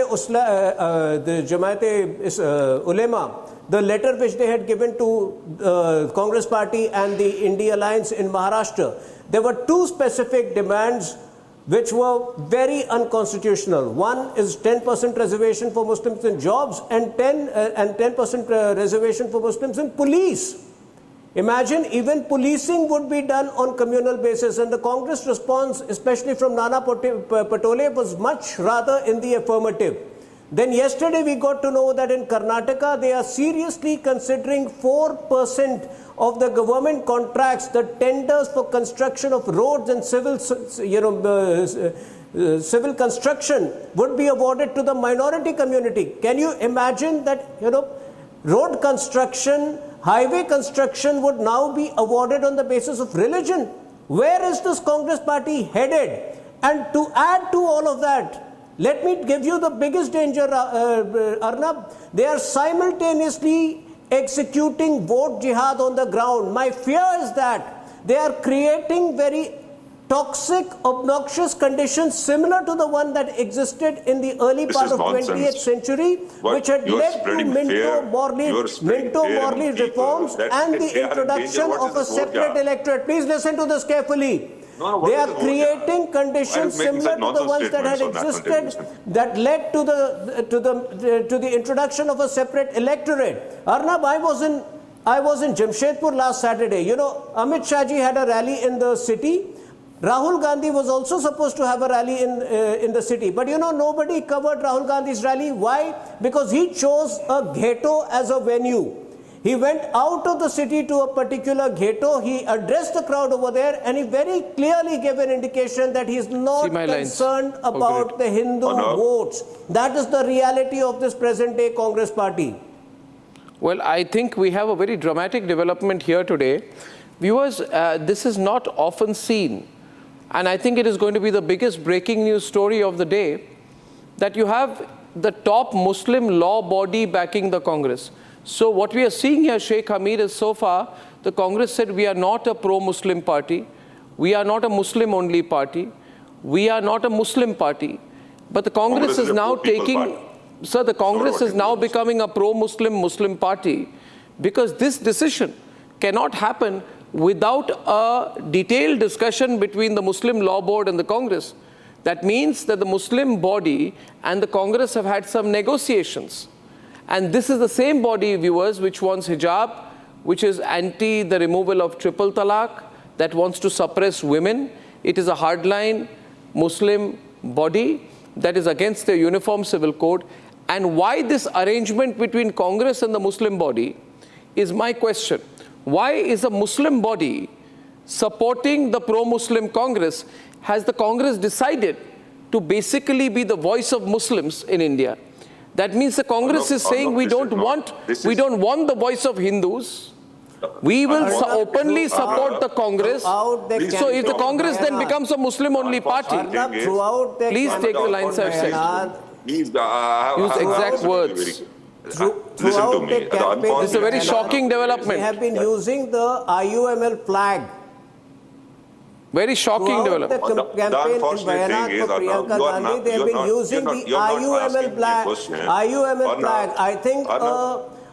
Ulema, the letter which they had given to Congress Party and the India Alliance in Maharashtra, there were two specific demands which were very unconstitutional. One is 10% reservation for Muslims in jobs and 10% reservation for Muslims in police. Imagine even policing would be done on communal basis, and the Congress response, especially from Nana Patole, was much rather in the affirmative. Then yesterday we got to know that in Karnataka they are seriously considering 4% of the government contracts, the tenders for construction of roads and civil construction would be awarded to the minority community. Can you imagine that road construction, highway construction would now be awarded on the basis of religion? Where is this Congress party headed? And to add to all of that, let me give you the biggest danger, Arnab. They are simultaneously executing vote jihad on the ground. My fear is that they are creating very toxic, obnoxious conditions similar to the one that existed in the early part of 20th century, which had led to Minto Morley reforms and the introduction of a separate electorate. Please listen to this carefully. They are creating conditions similar to the ones that had existed that led to the introduction of a separate electorate. Arnab, I was in Jamshedpur last Saturday. Amit Shah ji had a rally in the city. Rahul Gandhi was also supposed to have a rally in the city. But nobody covered Rahul Gandhi's rally. Why? Because he chose a ghetto as a venue. He went out of the city to a particular ghetto. He addressed the crowd over there and he very clearly gave an indication that he is not concerned about the Hindu votes. That is the reality of this present day Congress party. Well, I think we have a very dramatic development here today. Viewers, this is not often seen. And I think it is going to be the biggest breaking news story of the day, that you have the top Muslim law body backing the Congress. So what we are seeing here, Sheikh Hamid, is so far, the Congress said we are not a pro-Muslim party. We are not a Muslim-only party. We are not a Muslim party. But the Congress is now taking... Sir, the Congress is now becoming a pro-Muslim Muslim party, because this decision cannot happen without a detailed discussion between the Muslim Law Board and the Congress. That means that the Muslim body and the Congress have had some negotiations. And this is the same body, viewers, which wants hijab, which is anti the removal of triple talaq, that wants to suppress women. It is a hardline Muslim body that is against the Uniform Civil Code. And why this arrangement between Congress and the Muslim body is my question. Why is a Muslim body supporting the pro-Muslim Congress? Has the Congress decided to basically be the voice of Muslims in India? That means the Congress is saying we don't want the voice of Hindus. We will openly support the Congress. So if the Congress then becomes a Muslim-only party, please take the lines I've said. Use exact words. Listen to me. This is a very shocking development. They have been using the IUML flag. Very shocking development. The campaign in Wayanad for Priyanka Gandhi, they have been using the IUML flag. I think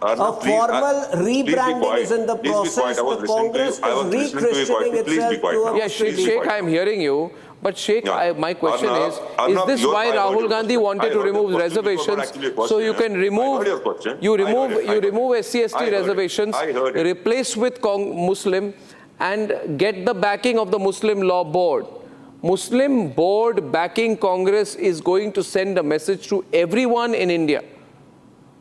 Arnab, please, formal rebranding is in the Please be quiet. process. I was The Congress listening is to you. I was listening to you re-christening quietly. Please be itself quiet to now. a Yeah, Muslim Sheikh, leader. I'm hearing you. But Sheikh, Yeah. my question Arnab, is this why I heard Rahul your Gandhi question. wanted I to heard your remove question, which was not reservations? actually a So you question. can remove, I heard your question. you I heard remove, it. I you heard it. remove SC/ST I heard it. reservations, I heard it. replace with Muslim, and get the backing of the Muslim Law Board. Muslim board backing Congress is going to send a message to everyone in India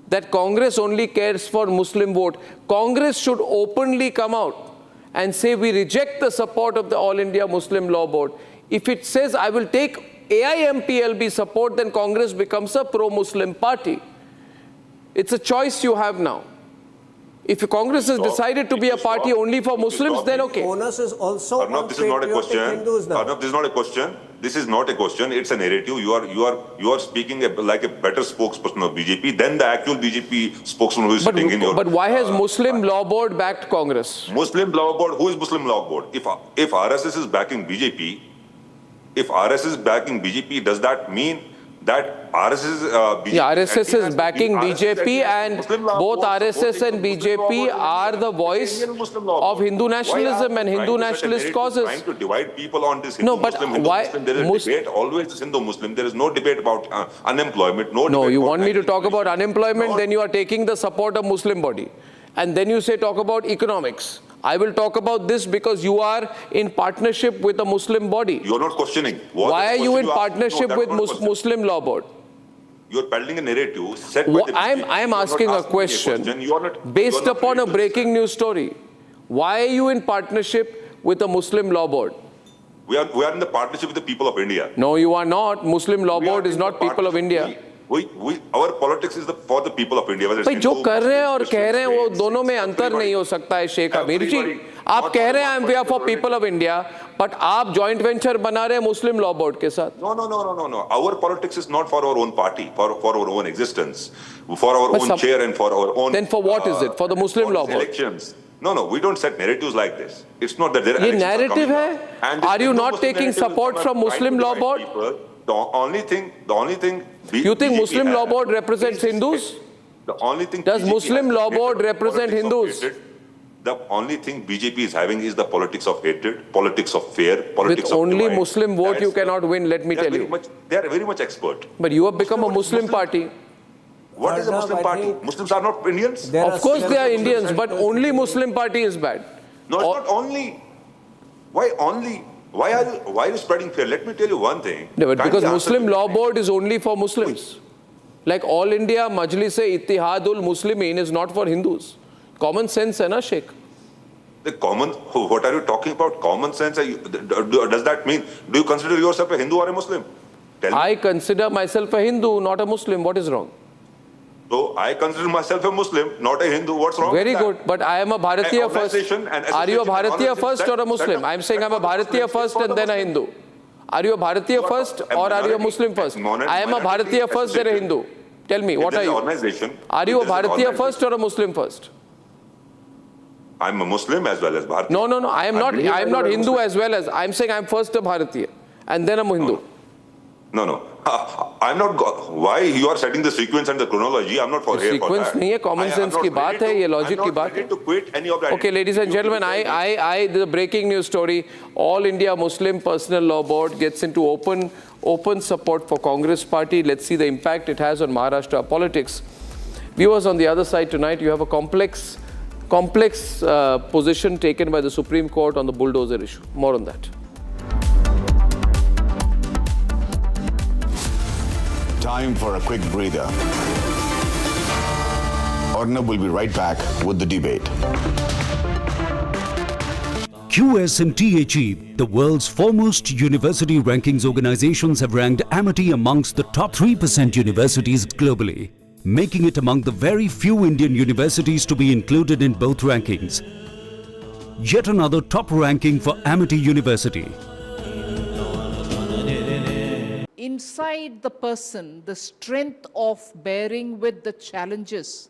that Congress only cares for Muslim vote. Congress should openly come out and say we reject the support of the All India Muslim Law Board. If it says I will take AIMPLB support, then Congress becomes a pro-Muslim party. It's a choice you have now. If Congress has decided to be a party only for Muslims, then okay. Onus is also Arnab, on this is not a patriotic question. Hindus now. Arnab, this is not a question. This is not a question. It's a narrative. You are speaking like a better spokesperson of BJP than the actual BJP spokesman who is sitting in your. But why has Muslim Law Board backed Congress? Muslim Law Board? Who is Muslim Law Board? If RSS is backing BJP, does that mean that RSS Yeah, RSS is backing BJP, and both RSS and BJP are the voice of Hindu nationalism and Hindu nationalist causes. Trying to divide people on this No, Hindu but Muslim, Hindu why- Muslim. There is a debate always this Hindu Muslim. There is no debate about unemployment. No, No, debate you about want me to talk about unemployment, then you are taking the support of Muslim body. And then you say talk about economics. I will talk about this because you are in partnership with a Muslim body. You are not questioning. Why are you in No, partnership that's with not a question. Muslim Law Board? You are peddling a narrative set by the I BJP. am You are asking not a question You are not, based you are not upon a ready to breaking news story. Why are you in partnership with a Muslim Law Board? We are in the partnership with the people of India. No, you are not. Muslim Law We are Board is in the not people of India. Our politics is for the people of India. भाई जो कर रहे हैं और कह रहे हैं वो दोनों में अंतर नहीं हो सकता है शेख अमीर जी. आप कह रहे हैं we are for people of India, but आप joint venture बना रहे हैं मुस्लिम लॉ बोर्ड के साथ. No. Our politics is not for our own party, for our own existence, for our own chair and for our own. Then for what is it? For the Muslim law board? Elections. No, we don't set narratives like this. It's not that there are ये elections are narrative coming है. now. And Are you this not Muslim taking narrative is support not from trying Muslim to law divide board? people. The only thing You think BJP Muslim law has board represents is- Hindus? The only thing Does BJP Muslim has law is board the represent politics of Hindus? hatred. The only thing BJP is having is the politics of hatred, politics of fear, politics With of only divide. Muslim vote you That's- cannot win, let me they are tell very you. much- They are very much expert. But you have become a Muslim party. What is a Arnab, Muslim I party? think Muslims are not Indians? Of course they are Indians, but only Muslim party is bad. No, it's not only. Why only? Why are you spreading fear? Let me tell you one thing. No, but Kindly because answer Muslim me. law board is only for Muslims. Like All India Majlis-e-Ittihadul Muslimin is not for Hindus. Common sense hai na, Sheikh? The common, what are you talking about? Common sense? Does that mean, do you consider yourself a Hindu or a Muslim? Tell me. I consider myself a Hindu, not a Muslim. What is wrong? So I consider myself a Muslim, not a Hindu. What's wrong Very with that? good. But I am a Bharatiya first. Are you a Bharatiya first or a Muslim? I am saying I am a Bharatiya first and then a Hindu. Are you a Bharatiya first or are you a Muslim first? I am a Bharatiya first then a Hindu. Tell me, what are you? Are you a Bharatiya first or a Muslim first? I'm a Muslim as well as Bharatiya. No. I am not Hindu as well as. I am saying I am first a Bharatiya and then a Hindu. No. I'm not. Why you are setting the sequence and the chronology? I'm not for here for Sequence that. नहीं है, common sense की बात है, ये logic की बात है. I'm not ready to quit any of that. Okay, ladies and gentlemen, the breaking news story, All India Muslim Personal Law Board gets into open support for Congress party. Let's see the impact it has on Maharashtra politics. Viewers, on the other side tonight, you have a complex position taken by the Supreme Court on the Bulldozer issue. More on that. Time for a quick breather. Arnab will be right back with the debate. QS&THE, the world's foremost university rankings organizations, have ranked Amity amongst the top 3% universities globally, making it among the very few Indian universities to be included in both rankings. Yet another top ranking for Amity University. Inside the person, the strength of bearing with the challenges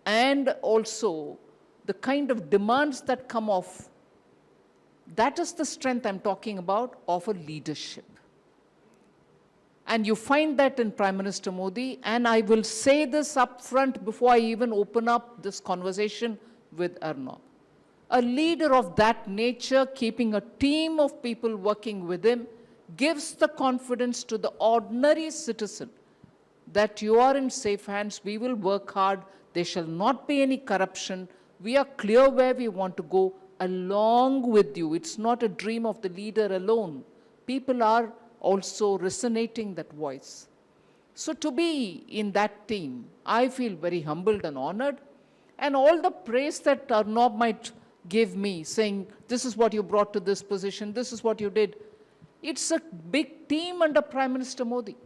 and also the kind of demands that come off, that is the strength I'm talking about of a leadership. And you find that in Prime Minister Modi, and I will say this up front before I even open up this conversation with Arnab. A leader of that nature, keeping a team of people working with him, gives the confidence to the ordinary citizen that you are in safe hands, we will work hard, there shall not be any corruption, we are clear where we want to go along with you. It's not a dream of the leader alone. People are also resonating that voice. So to be in that team, I feel very humbled and honored. And all the praise that Arnab might give me, saying, this is what you brought to this position, this is what you did. It's a big team under Prime Minister Modi.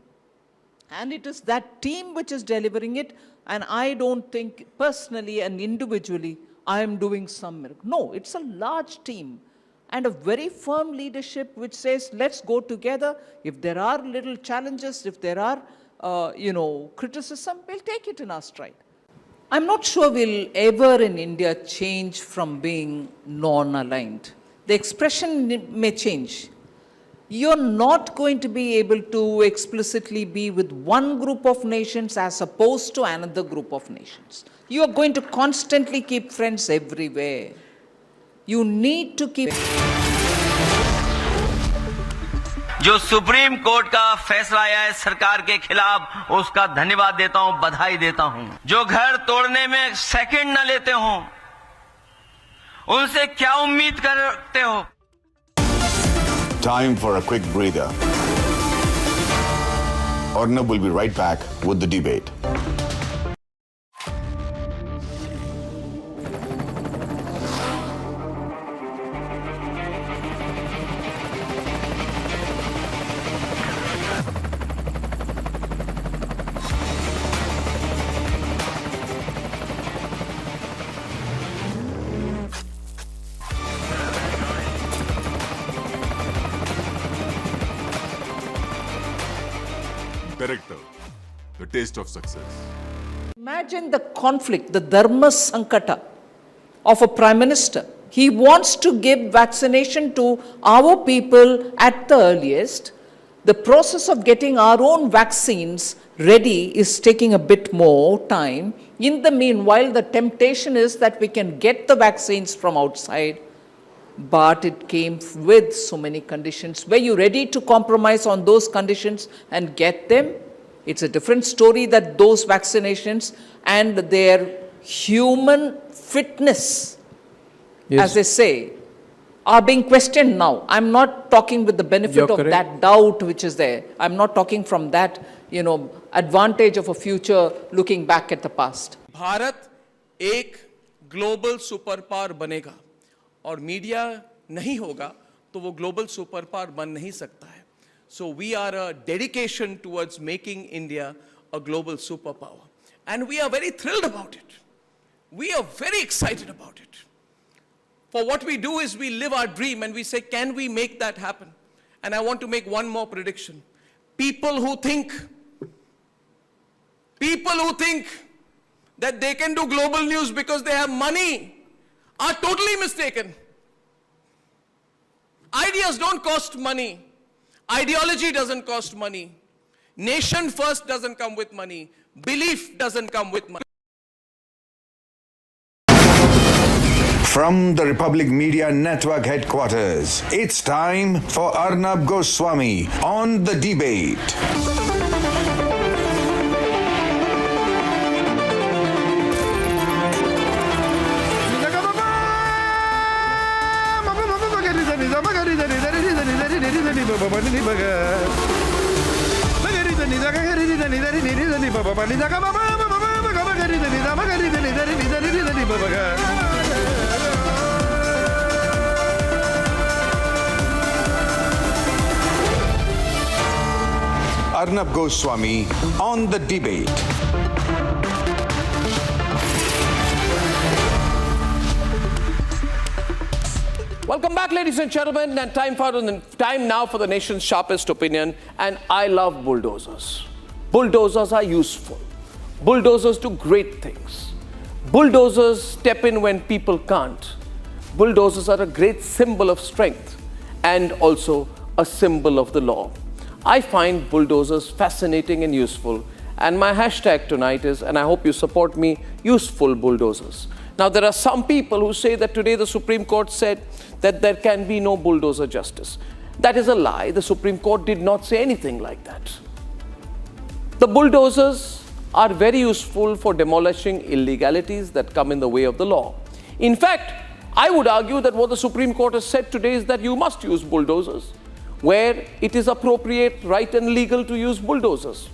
And it is that team which is delivering it. And I don't think personally and individually I am doing some miracle. No, it's a large team and a very firm leadership which says, let's go together. If there are little challenges, if there are, criticism, we'll take it in our stride. I'm not sure we'll ever in India change from being non-aligned. The expression may change. You're not going to be able to explicitly be with one group of nations as opposed to another group of nations. You are going to constantly keep friends everywhere. You need to keep... जो supreme court का फैसला आया है सरकार के खिलाफ, उसका धन्यवाद देता हूं, बधाई देता हूं। जो घर तोड़ने में सेकंड न लेते हो, उनसे क्या उम्मीद करते हो? Time for a quick breather. Arnab will be right back with the debate. Character, the taste of success. Imagine the conflict, the dharma sankata of a prime minister. He wants to give vaccination to our people at the earliest. The process of getting our own vaccines ready is taking a bit more time. In the meanwhile, the temptation is that we can get the vaccines from outside. But it came with so many conditions. Were you ready to compromise on those conditions and get them? It's a different story that those vaccinations and their human fitness, as they say, are being questioned now. I'm not talking with the benefit of that doubt which is there. I'm not talking from that, advantage of a future looking back at the past. Bharat एक global super power बनेगा और media नहीं होगा तो वो global super power बन नहीं सकता है. So we are a dedication towards making India a global superpower. And we are very thrilled about it. We are very excited about it. For what we do is we live our dream and we say, can we make that happen? And I want to make one more prediction. People who think that they can do global news because they have money are totally mistaken. Ideas don't cost money. Ideology doesn't cost money. Nation first doesn't come with money. Belief doesn't come with money. From the Republic Media Network headquarters, it's time for Arnab Goswami on The Debate. Arnab Goswami on The Debate. Welcome back, ladies and gentlemen, and time now for the nation's sharpest opinion. And I love bulldozers. Bulldozers are useful. Bulldozers do great things. Bulldozers step in when people can't. Bulldozers are a great symbol of strength and also a symbol of the law. I find bulldozers fascinating and useful. And my hashtag tonight is, and I hope you support me, useful bulldozers. Now, there are some people who say that today the Supreme Court said that there can be no bulldozer justice. That is a lie. The Supreme Court did not say anything like that. The bulldozers are very useful for demolishing illegalities that come in the way of the law. In fact, I would argue that what the Supreme Court has said today is that you must use bulldozers where it is appropriate, right and legal to use bulldozers.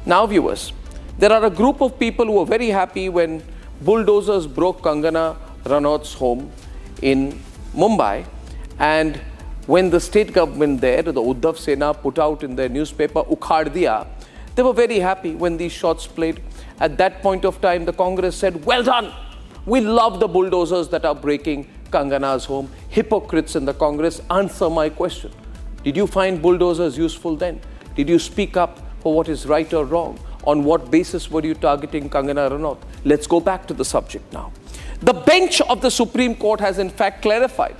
Now, viewers, there are a group of people who were very happy when bulldozers broke Kangana Ranaut's home in Mumbai, and when the state government there, the Uddhav Sena, put out in their newspaper, Ukhad Diya, they were very happy when these shots played. At that point of time, the Congress said, well done. We love the bulldozers that are breaking Kangana's home. Hypocrites in the Congress, answer my question. Did you find bulldozers useful then? Did you speak up for what is right or wrong? On what basis were you targeting Kangana Ranaut? Let's go back to the subject now. The bench of the Supreme Court has in fact clarified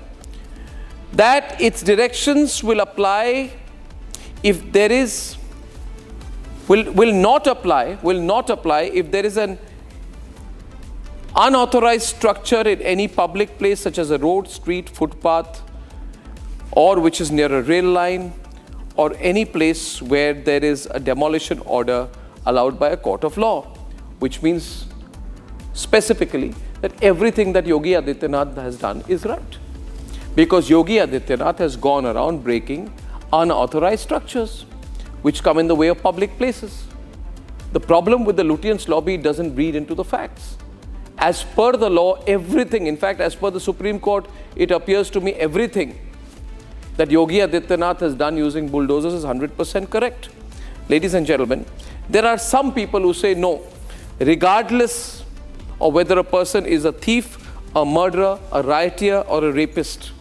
that its directions will apply if there is, will not apply if there is an unauthorized structure in any public place such as a road, street, footpath, or which is near a rail line, or any place where there is a demolition order allowed by a court of law, which means specifically that everything that Yogi Adityanath has done is right. Because Yogi Adityanath has gone around breaking unauthorized structures which come in the way of public places. The problem with the Lutyens lobby doesn't read into the facts. As per the law, everything, in fact, as per the Supreme Court, it appears to me everything that Yogi Adityanath has done using bulldozers is 100% correct. Ladies and gentlemen, there are some people who say no, regardless of whether a person is a thief, a murderer, a rioter, or a rapist,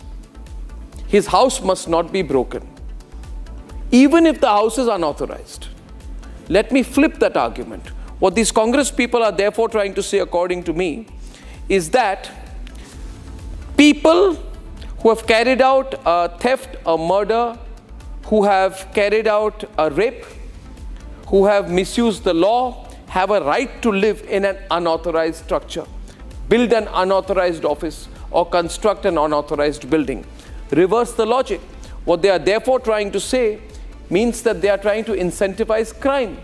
his house must not be broken, even if the house is unauthorized. Let me flip that argument. What these Congress people are therefore trying to say, according to me, is that people who have carried out a theft, a murder, who have carried out a rape, who have misused the law, have a right to live in an unauthorized structure, build an unauthorized office, or construct an unauthorized building. Reverse the logic. What they are therefore trying to say means that they are trying to incentivize crime.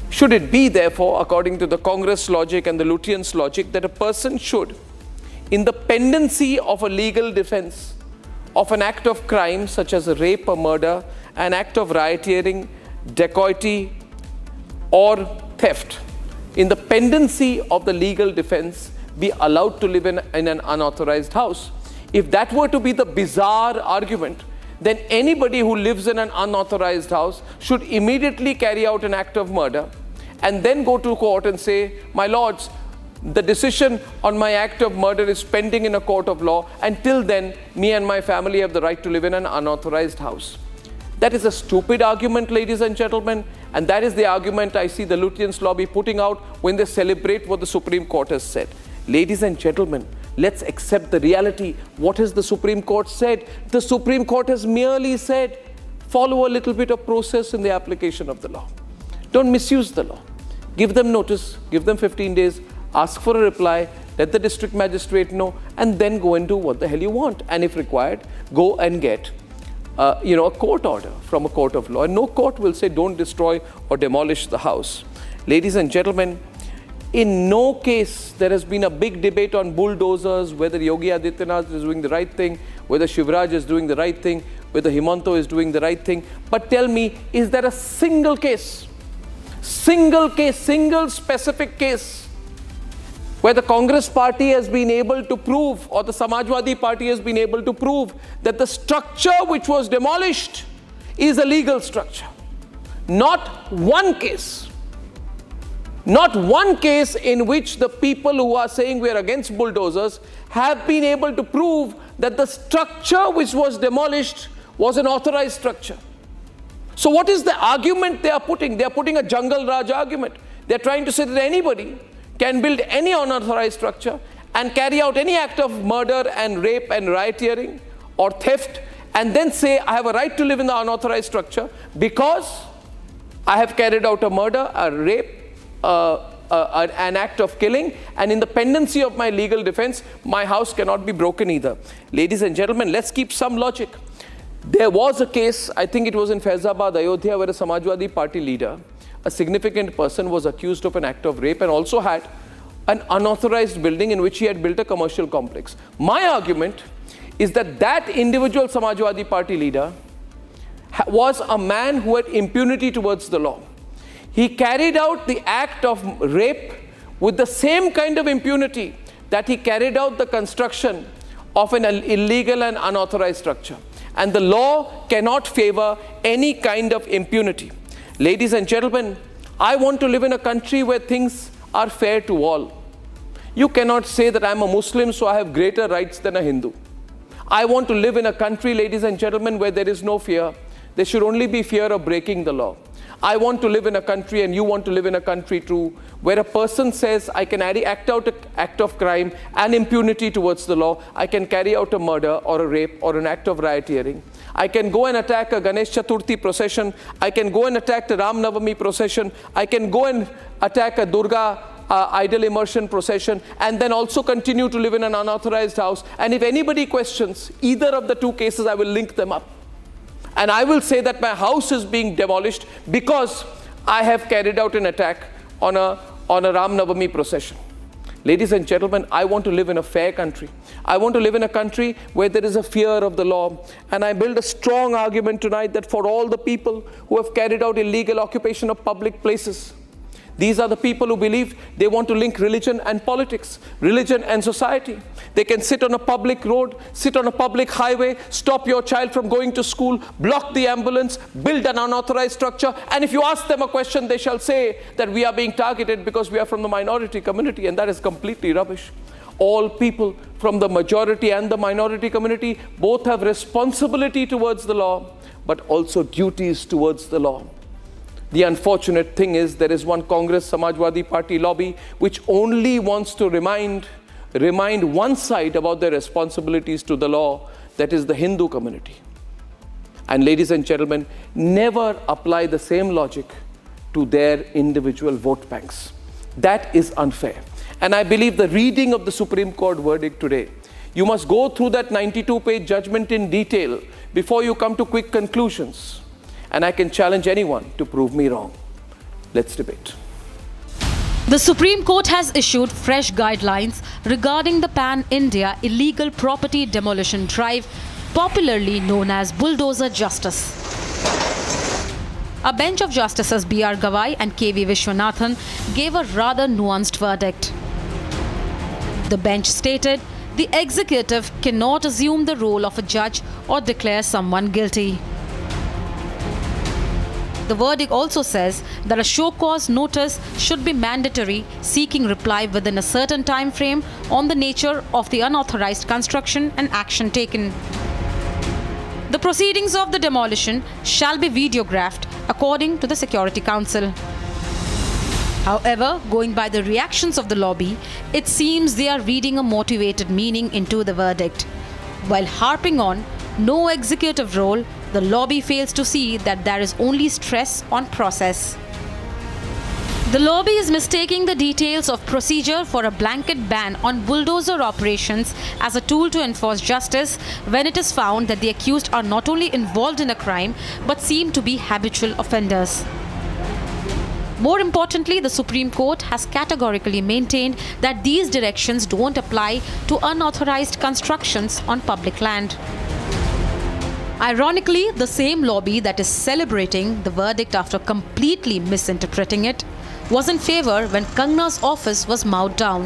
Should it be, therefore, according to the Congress logic and the Lutyens logic, that a person should, in the pendency of a legal defense of an act of crime such as a rape or murder, an act of rioting, dacoity, or theft, in the pendency of the legal defense, be allowed to live in an unauthorized house? If that were to be the bizarre argument, then anybody who lives in an unauthorized house should immediately carry out an act of murder and then go to court and say, my lords, the decision on my act of murder is pending in a court of law. Until then, me and my family have the right to live in an unauthorized house. That is a stupid argument, ladies and gentlemen, and that is the argument I see the Lutyens lobby putting out when they celebrate what the Supreme Court has said. Ladies and gentlemen, let's accept the reality. What has the Supreme Court said? The Supreme Court has merely said, follow a little bit of process in the application of the law. Don't misuse the law. Give them notice, give them 15 days, ask for a reply, let the district magistrate know, and then go and do what the hell you want. And if required, go and get a court order from a court of law. And no court will say, don't destroy or demolish the house. Ladies and gentlemen, in no case there has been a big debate on bulldozers, whether Yogi Adityanath is doing the right thing, whether Shivraj is doing the right thing, whether Himanto is doing the right thing. But tell me, is there a single specific case where the Congress party has been able to prove, or the Samajwadi party has been able to prove, that the structure which was demolished is a legal structure? Not one case. Not one case in which the people who are saying we are against bulldozers have been able to prove that the structure which was demolished was an authorized structure. So what is the argument they are putting? They are putting a Jungle Raj argument. They are trying to say that anybody can build any unauthorized structure and carry out any act of murder and rape and rioting or theft and then say I have a right to live in the unauthorized structure because I have carried out a murder, a rape, an act of killing, and in the pendency of my legal defense, my house cannot be broken either. Ladies and gentlemen, let's keep some logic. There was a case, I think it was in Faizabad, Ayodhya, where a Samajwadi Party leader, a significant person, was accused of an act of rape and also had an unauthorized building in which he had built a commercial complex. My argument is that that individual Samajwadi Party leader was a man who had impunity towards the law. He carried out the act of rape with the same kind of impunity that he carried out the construction of an illegal and unauthorized structure. And the law cannot favor any kind of impunity. Ladies and gentlemen, I want to live in a country where things are fair to all. You cannot say that I'm a Muslim, so I have greater rights than a Hindu. I want to live in a country, ladies and gentlemen, where there is no fear. There should only be fear of breaking the law. I want to live in a country, and you want to live in a country too, where a person says, I can act out an act of crime and impunity towards the law. I can carry out a murder or a rape or an act of rioteering. I can go and attack a Ganesh Chaturthi procession. I can go and attack the Ram Navami procession. I can go and attack a Durga idol immersion procession, and then also continue to live in an unauthorized house. And if anybody questions either of the two cases, I will link them up. And I will say that my house is being demolished because I have carried out an attack on a Ram Navami procession. Ladies and gentlemen, I want to live in a fair country. I want to live in a country where there is a fear of the law. And I build a strong argument tonight that for all the people who have carried out illegal occupation of public places, these are the people who believe they want to link religion and politics, religion and society. They can sit on a public road, sit on a public highway, stop your child from going to school, block the ambulance, build an unauthorized structure, and if you ask them a question, they shall say that we are being targeted because we are from the minority community, and that is completely rubbish. All people from the majority and the minority community both have responsibility towards the law, but also duties towards the law. The unfortunate thing is there is one Congress Samajwadi Party lobby which only wants to remind one side about their responsibilities to the law, that is the Hindu community. And ladies and gentlemen, never apply the same logic to their individual vote banks. That is unfair. And I believe the reading of the Supreme Court verdict today, you must go through that 92-page judgment in detail before you come to quick conclusions. And I can challenge anyone to prove me wrong. Let's debate. The Supreme Court has issued fresh guidelines regarding the pan-India illegal property demolition drive, popularly known as Bulldozer Justice. A bench of Justices B.R. Gawai and K.V. Vishwanathan gave a rather nuanced verdict. The bench stated, the executive cannot assume the role of a judge or declare someone guilty. The verdict also says that a show cause notice should be mandatory, seeking reply within a certain time frame on the nature of the unauthorized construction and action taken. The proceedings of the demolition shall be videographed according to the Security Council. However, going by the reactions of the lobby, it seems they are reading a motivated meaning into the verdict. While harping on no executive role, the lobby fails to see that there is only stress on process. The lobby is mistaking the details of procedure for a blanket ban on bulldozer operations as a tool to enforce justice when it is found that the accused are not only involved in a crime but seem to be habitual offenders. More importantly, the Supreme Court has categorically maintained that these directions don't apply to unauthorized constructions on public land. Ironically, the same lobby that is celebrating the verdict after completely misinterpreting it was in favor when Kangna's office was mowed down.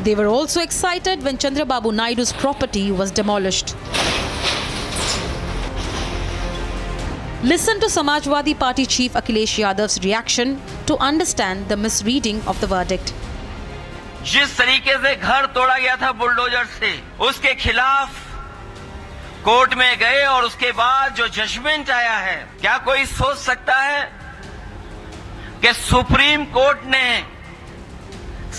They were also excited when Chandrababu Naidu's property was demolished. Listen to Samajwadi Party Chief Akhilesh Yadav's reaction to understand the misreading of the verdict. जिस तरीके से घर तोड़ा गया था bulldozer से, उसके खिलाफ कोर्ट में गए और उसके बाद जो जजमेंट आया है, क्या कोई सोच सकता है कि सुप्रीम कोर्ट ने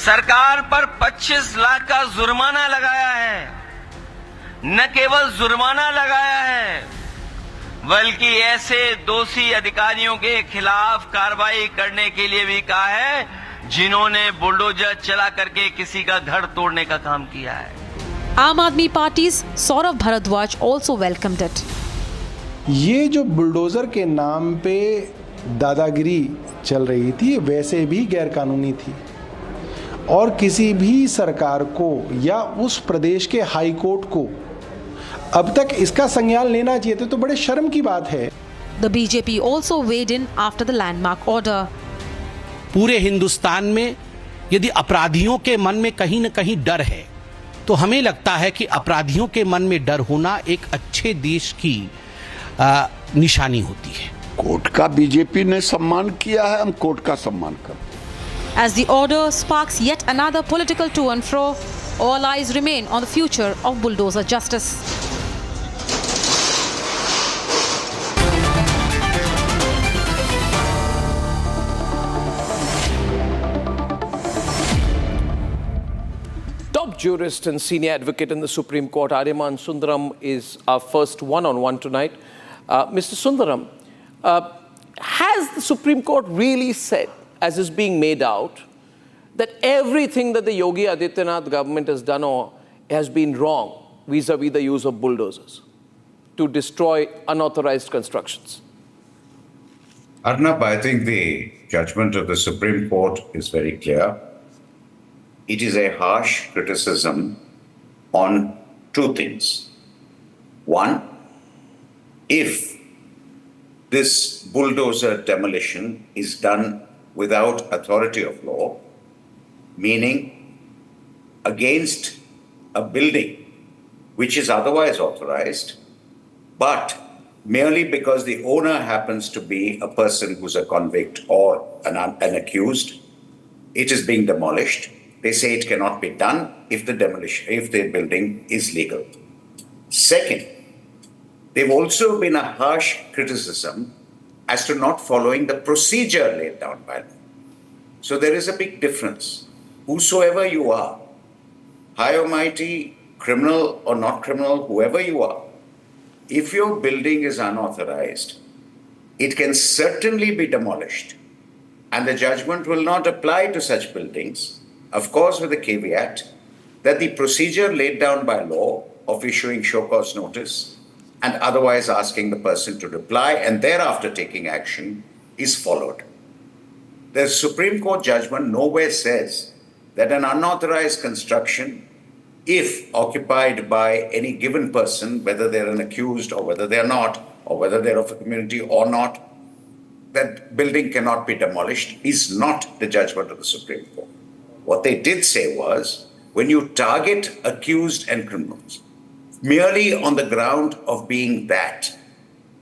सरकार पर 25 लाख का जुर्माना लगाया है न केवल जुर्माना लगाया है बल्कि ऐसे दोषी अधिकारियों के खिलाफ कार्रवाई करने के लिए भी कहा है जिन्होंने बुलडोजर चला करके किसी का घर तोड़ने का काम किया है। Aam Aadmi Party's Saurav Bharadwaj also welcomed it. ये जो बुलडोजर के नाम पे दादागिरी चल रही थी वैसे भी गैरकानूनी थी और किसी भी सरकार को या उस प्रदेश के हाई कोर्ट को अब तक इसका संज्ञान लेना चाहिए था, तो बड़े शर्म की बात है। The BJP also weighed in after the landmark order. पूरे हिंदुस्तान में यदि अपराधियों के मन में कहीं न कहीं डर है तो हमें लगता है कि अपराधियों के मन में डर होना एक अच्छे देश की निशानी होती है। कोर्ट का बीजेपी ने सम्मान किया है, हम कोर्ट का सम्मान करते हैं। As the order sparks yet another political to and fro, all eyes remain on the future of bulldozer justice. Top jurist and senior advocate in the Supreme Court, Aryaman Sundaram, is our first one-on-one tonight. Mr. Sundaram, has the Supreme Court really said, as is being made out, that everything that the Yogi Adityanath government has done or has been wrong vis-a-vis the use of bulldozers to destroy unauthorized constructions? Arnab, I think the judgment of the Supreme Court is very clear. It is a harsh criticism on two things. One, if this bulldozer demolition is done without authority of law, meaning against a building which is otherwise authorized, but merely because the owner happens to be a person who's a convict or an accused, it is being demolished. They say it cannot be done if the building is legal. Second, they've also been a harsh criticism as to not following the procedure laid down by law. So there is a big difference. Whosoever you are, high or mighty, criminal or not criminal, whoever you are, if your building is unauthorized, it can certainly be demolished. And the judgment will not apply to such buildings, of course with the caveat that the procedure laid down by law of issuing show cause notice and otherwise asking the person to reply and thereafter taking action is followed. The Supreme Court judgment nowhere says that an unauthorized construction, if occupied by any given person, whether they're an accused or whether they're not, or whether they're of a community or not, that building cannot be demolished is not the judgment of the Supreme Court. What they did say was, when you target accused and criminals merely on the ground of being that,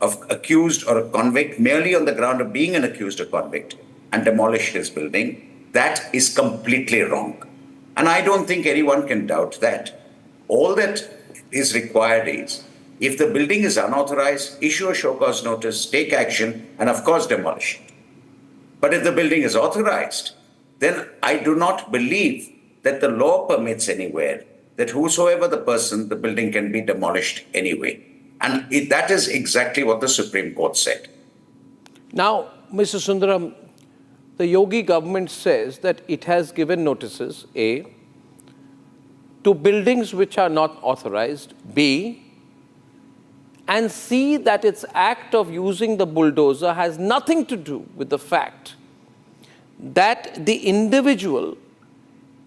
of accused or a convict, merely on the ground of being an accused or convict, and demolish his building, that is completely wrong. And I don't think anyone can doubt that. All that is required is, if the building is unauthorized, issue a show cause notice, take action, and of course demolish it. But if the building is authorized, then I do not believe that the law permits anywhere that whosoever the person, the building can be demolished anyway. And that is exactly what the Supreme Court said. Now, Mr. Sundaram, the Yogi government says that it has given notices, A, to buildings which are not authorized, B, and C, that its act of using the bulldozer has nothing to do with the fact that the individual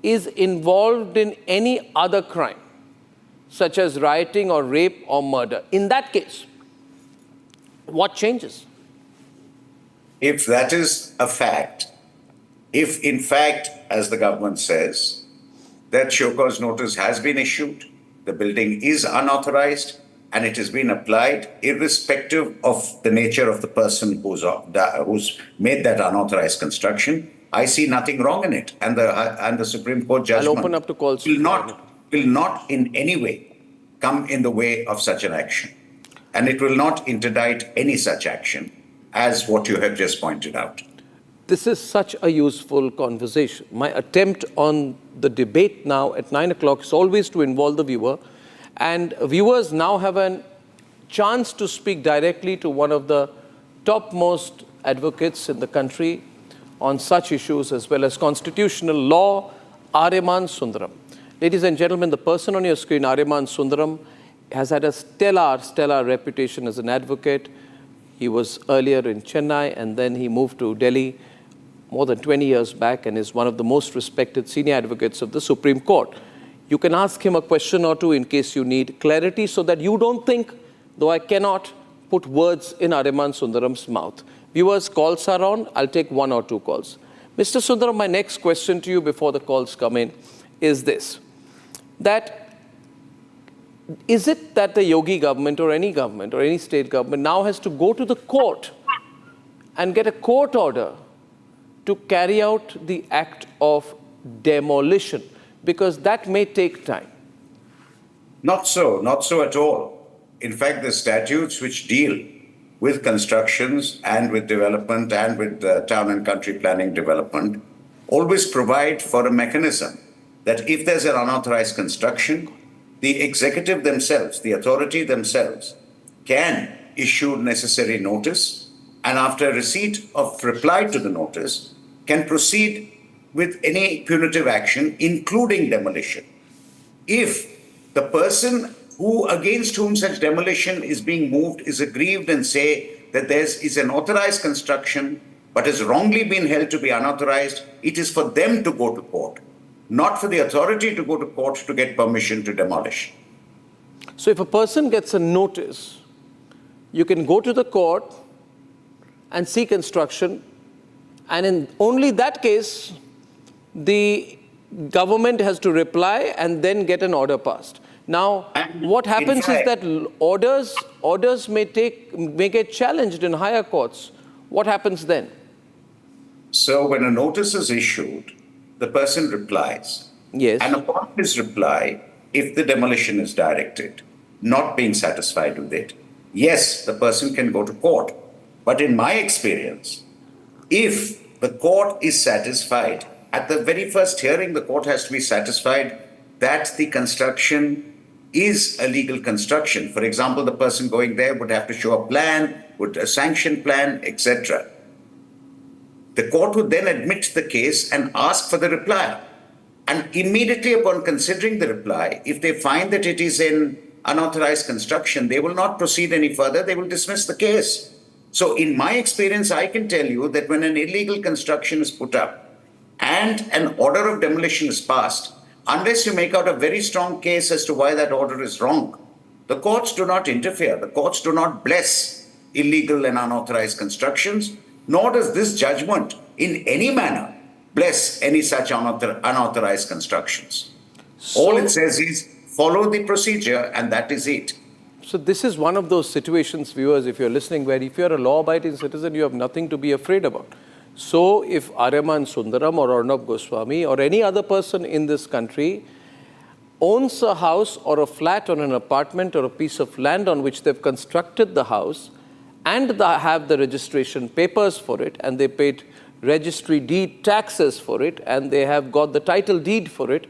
is involved in any other crime, such as rioting or rape or murder. In that case, what changes? If that is a fact, if in fact, as the government says, that show cause notice has been issued, the building is unauthorized, and it has been applied irrespective of the nature of the person who's made that unauthorized construction, I see nothing wrong in it. And the Supreme Court judgment I'll open up to calls will not in any way come in the way of such an action. And it will not interdict any such action, as what you have just pointed out. This is such a useful conversation. My attempt on the debate now at 9 o'clock is always to involve the viewer And viewers now have a chance to speak directly to one of the topmost advocates in the country on such issues as well as constitutional law, Arnab Sundaram. Ladies and gentlemen, the person on your screen, Arnab Sundaram, has had a stellar reputation as an advocate. He was earlier in Chennai and then he moved to Delhi more than 20 years back and is one of the most respected senior advocates of the Supreme Court. You can ask him a question or two in case you need clarity so that you don't think, though I cannot put words in Arnab Sundaram's mouth. Viewers, calls are on. I'll take one or two calls. Mr. Sundaram, my next question to you before the calls come in is this, that is it that the Yogi government or any state government now has to go to the court and get a court order to carry out the act of demolition? Because that may take time. Not so at all. In fact, the statutes which deal with constructions and with development and with town and country planning development always provide for a mechanism that if there's an unauthorized construction, the executive themselves, the authority themselves, can issue necessary notice and after receipt of reply to the notice, can proceed with any punitive action, including demolition. If the person against whom such demolition is being moved is aggrieved and say that there is an authorized construction but has wrongly been held to be unauthorized, it is for them to go to court, not for the authority to go to court to get permission to demolish. So if a person gets a notice, you can go to the court and seek instruction, and in only that case, the government has to reply and then get an order passed. Now, what happens is that orders may get challenged in higher courts. What happens then? So when a notice is issued, the person replies. Yes. And upon his reply, if the demolition is directed, not being satisfied with it, yes, the person can go to court. But in my experience, if the court is satisfied, at the very first hearing, the court has to be satisfied that the construction is a legal construction. For example, the person going there would have to show a plan, a sanction plan, etc. The court would then admit the case and ask for the reply. And immediately upon considering the reply, if they find that it is an unauthorized construction, they will not proceed any further, they will dismiss the case. So in my experience, I can tell you that when an illegal construction is put up and an order of demolition is passed, unless you make out a very strong case as to why that order is wrong, the courts do not interfere. The courts do not bless illegal and unauthorized constructions, nor does this judgment in any manner bless any such unauthorized constructions. All it says is follow the procedure, and that is it. So this is one of those situations, viewers, if you're listening, where if you're a law-abiding citizen, you have nothing to be afraid about. So if Arnab Sundaram or Arnab Goswami or any other person in this country owns a house or a flat or an apartment or a piece of land on which they've constructed the house and they have the registration papers for it and they paid registry deed taxes for it and they have got the title deed for it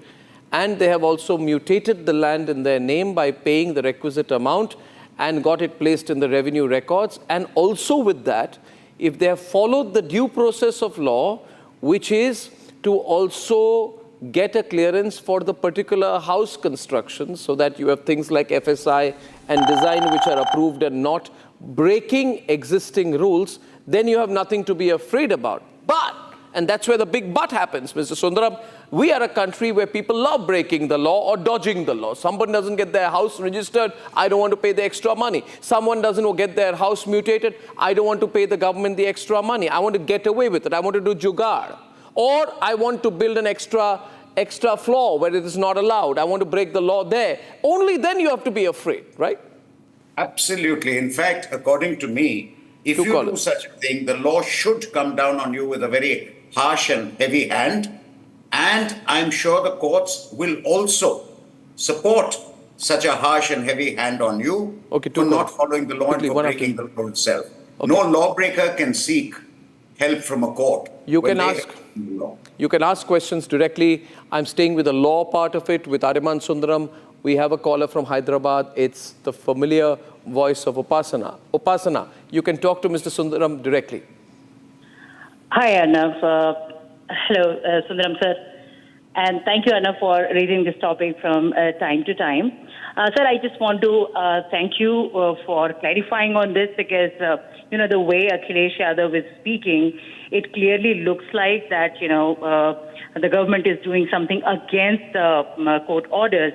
and they have also mutated the land in their name by paying the requisite amount and got it placed in the revenue records, and also with that, if they have followed the due process of law, which is to also get a clearance for the particular house construction so that you have things like FSI and design which are approved and not breaking existing rules, then you have nothing to be afraid about. But, and that's where the big but happens, Mr. Sundaram, we are a country where people love breaking the law or dodging the law. Someone doesn't get their house registered, I don't want to pay the extra money. Someone doesn't get their house mutated, I don't want to pay the government the extra money. I want to get away with it. I want to do jugaad. Or I want to build an extra floor where it is not allowed. I want to break the law there. Only then you have to be afraid, right? Absolutely. In fact, according to me, if you do such a thing, the law should come down on you with a very harsh and heavy hand. And I'm sure the courts will also support such a harsh and heavy hand on you for not following the law and for breaking the law itself. No lawbreaker can seek help from a court. You can ask questions directly. I'm staying with the law part of it with Arnab Sundaram. We have a caller from Hyderabad. It's the familiar voice of Upasana. Upasana, you can talk to Mr. Sundaram directly. Hi, Arnab. Hello, Sundaram sir. And thank you, Arnab, for raising this topic from time to time. Sir, I just want to thank you for clarifying on this because, the way Akhilesh Yadav is speaking, it clearly looks like that, the government is doing something against the court orders.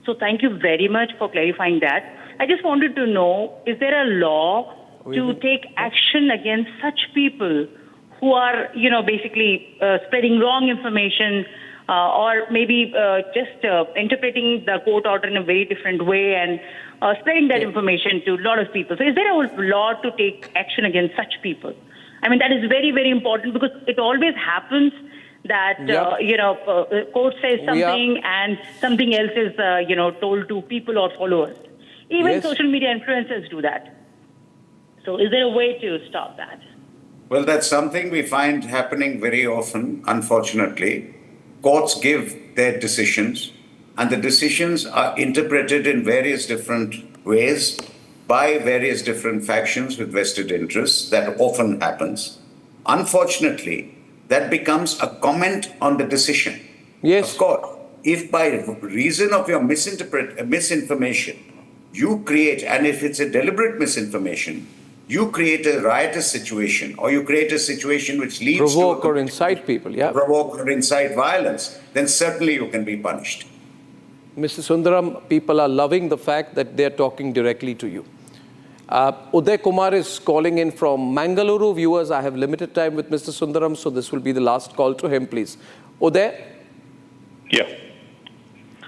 So thank you very much for clarifying that. I just wanted to know, is there a law to take action against such people who are, basically spreading wrong information or maybe just interpreting the court order in a very different way and spreading that information to a lot of people? So is there a law to take action against such people? I mean, that is very, very important because it always happens that, court says something and something else is, told to people or followers. Even social media influencers do that. So is there a way to stop that? Well, that's something we find happening very often, unfortunately. Courts give their decisions, and the decisions are interpreted in various different ways by various different factions with vested interests. That often happens. Unfortunately, that becomes a comment on the decision. Yes. Of course, if by reason of your misinformation, you create, and if it's a deliberate misinformation, you create a riotous situation, or you create a situation which leads provoke or incite people, provoke or incite violence, then certainly you can be punished. Mr. Sundaram, people are loving the fact that they're talking directly to you. Uday Kumar is calling in from Mangaluru. Viewers, I have limited time with Mr. Sundaram, so this will be the last call to him, please. Uday? Yeah.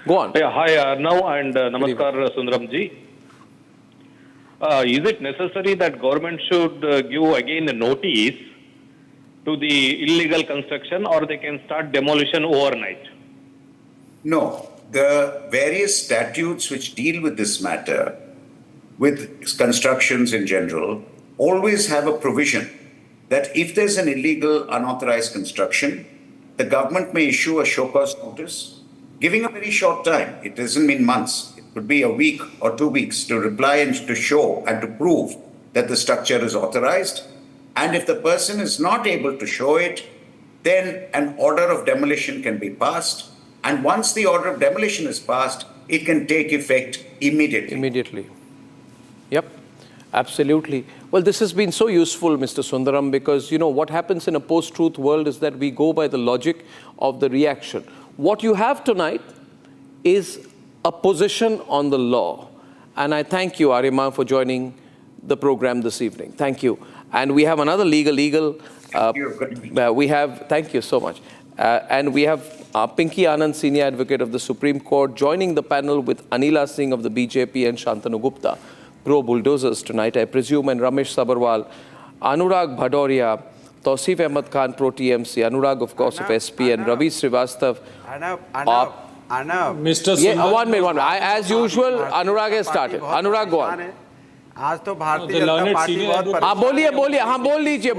Go on. Yeah, hi Arnab and Namaskar Sundaram ji. Is it necessary that government should give again a notice to the illegal construction, or they can start demolition overnight? No. The various statutes which deal with this matter, with constructions in general, always have a provision that if there's an illegal, unauthorized construction, the government may issue a show cause notice, giving a very short time. It doesn't mean months. It could be a week or 2 weeks to reply and to show and to prove that the structure is authorized. And if the person is not able to show it, then an order of demolition can be passed. And once the order of demolition is passed, it can take effect immediately. Immediately. Yep, absolutely. Well, this has been so useful, Mr. Sundaram, because, what happens in a post-truth world is that we go by the logic of the reaction. What you have tonight is a position on the law. And I thank you, Arima, for joining the program this evening. Thank you. And we have another legal. Thank you so much. And we have Pinky Anand, Senior Advocate of the Supreme Court, joining the panel with Anila Singh of the BJP and Shantanu Gupta, pro-bulldozers tonight, I presume, and Ramesh Sabarwal, Anurag Bhadoria, Tausif Ahmed Khan, pro-TMC, Anurag, of course, of SP, and Ravi Srivastav. Arnab. Mr. Sundaram. One minute. As usual, Anurag has started. Anurag, go on. आज तो Bharatiya Janata party बहुत बोलिए हाँ बोल लीजिए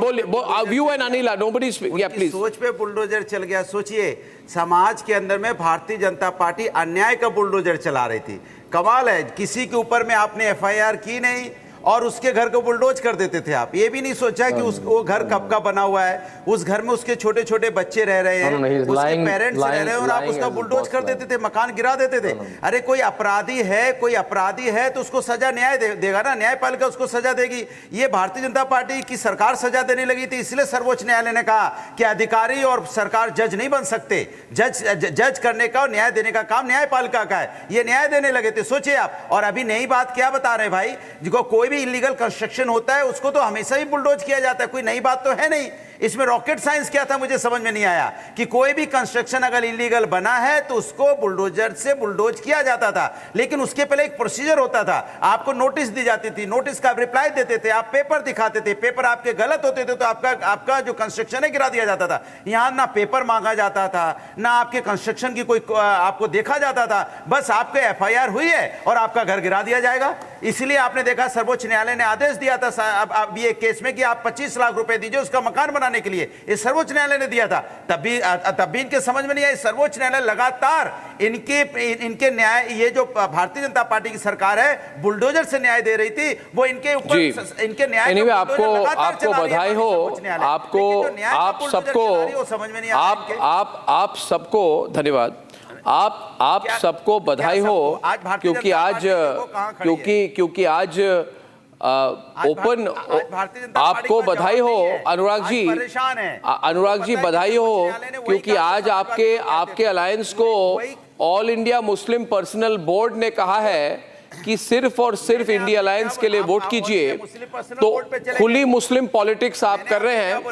you and Anila, nobody speak. Yeah, please. सोच पे bulldozer चल गया. सोचिए, समाज के अंदर में भारतीय जनता पार्टी अन्याय का बुलडोजर चला रही थी. कमाल है, किसी के ऊपर में आपने एफआईआर की नहीं और उसके घर को बुलडोज कर देते थे आप. ये भी नहीं सोचा कि वो घर कब का बना हुआ है, उस घर में उसके छोटे छोटे बच्चे रह रहे हैं, उसके पेरेंट्स रह रहे हैं और आप उसका बुलडोज कर देते थे, मकान गिरा देते थे. अरे कोई अपराधी है तो उसको सजा न्याय देगा ना, न्यायपालिका उसको सजा देगी. ये भारतीय जनता पार्टी की सरकार सजा देने लगी थी, इसलिए सर्वोच्च न्यायालय ने कहा कि अधिकारी और सरकार जज नहीं बन सकते. जज करने का और न्याय देने का काम न्यायपालिका का है. ये न्याय देने लगे थे, सोचिए आप. और अभी नई बात क्या बता रहे हैं भाई, जिसको कोई भी इलीगल कंस्ट्रक्शन होता है उसको तो हमेशा ही बुलडोज किया जाता है. कोई नई बात तो है नहीं. इसमें रॉकेट साइंस क्या था मुझे समझ में नहीं आया कि कोई भी कंस्ट्रक्शन अगर इलीगल बना है तो उसको बुलडोजर से बुलडोज किया जाता था. लेकिन उसके पहले एक प्रोसीजर होता था, आपको नोटिस दी जाती थी, नोटिस का रिप्लाई देते थे, आप पेपर दिखाते थे, पेपर आपके गलत होते थे तो आपका जो कंस्ट्रक्शन है गिरा दिया जाता था. यहां ना पेपर मांगा जाता था, ना आपके कंस्ट्रक्शन की कोई आपको देखा जाता था, बस आपके एफआईआर हुई है और आपका घर गिरा दिया जाएगा. इसलिए आपने देखा सर्वोच्च न्यायालय ने आदेश दिया था अब ये केस में कि आप 25 लाख रुपए दीजिए उसका मकान बनाने के लिए, ये सर्वोच्च न्यायालय ने दिया था। तब भी इनके समझ में नहीं आया। सर्वोच्च न्यायालय लगातार इनके न्याय, ये जो भारतीय जनता पार्टी की सरकार है बुलडोजर से न्याय दे रही थी, वो इनके ऊपर इनके न्याय anyway, आपको बधाई हो, आप सबको धन्यवाद, आप सबको बधाई हो, क्योंकि आज ओपन, आपको बधाई हो अनुराग जी बधाई हो, क्योंकि आज आपके अलायंस को all India Muslim personal board ने कहा है कि सिर्फ और सिर्फ इंडिया अलायंस के लिए वोट कीजिए। तो खुली मुस्लिम पॉलिटिक्स आप कर रहे हैं,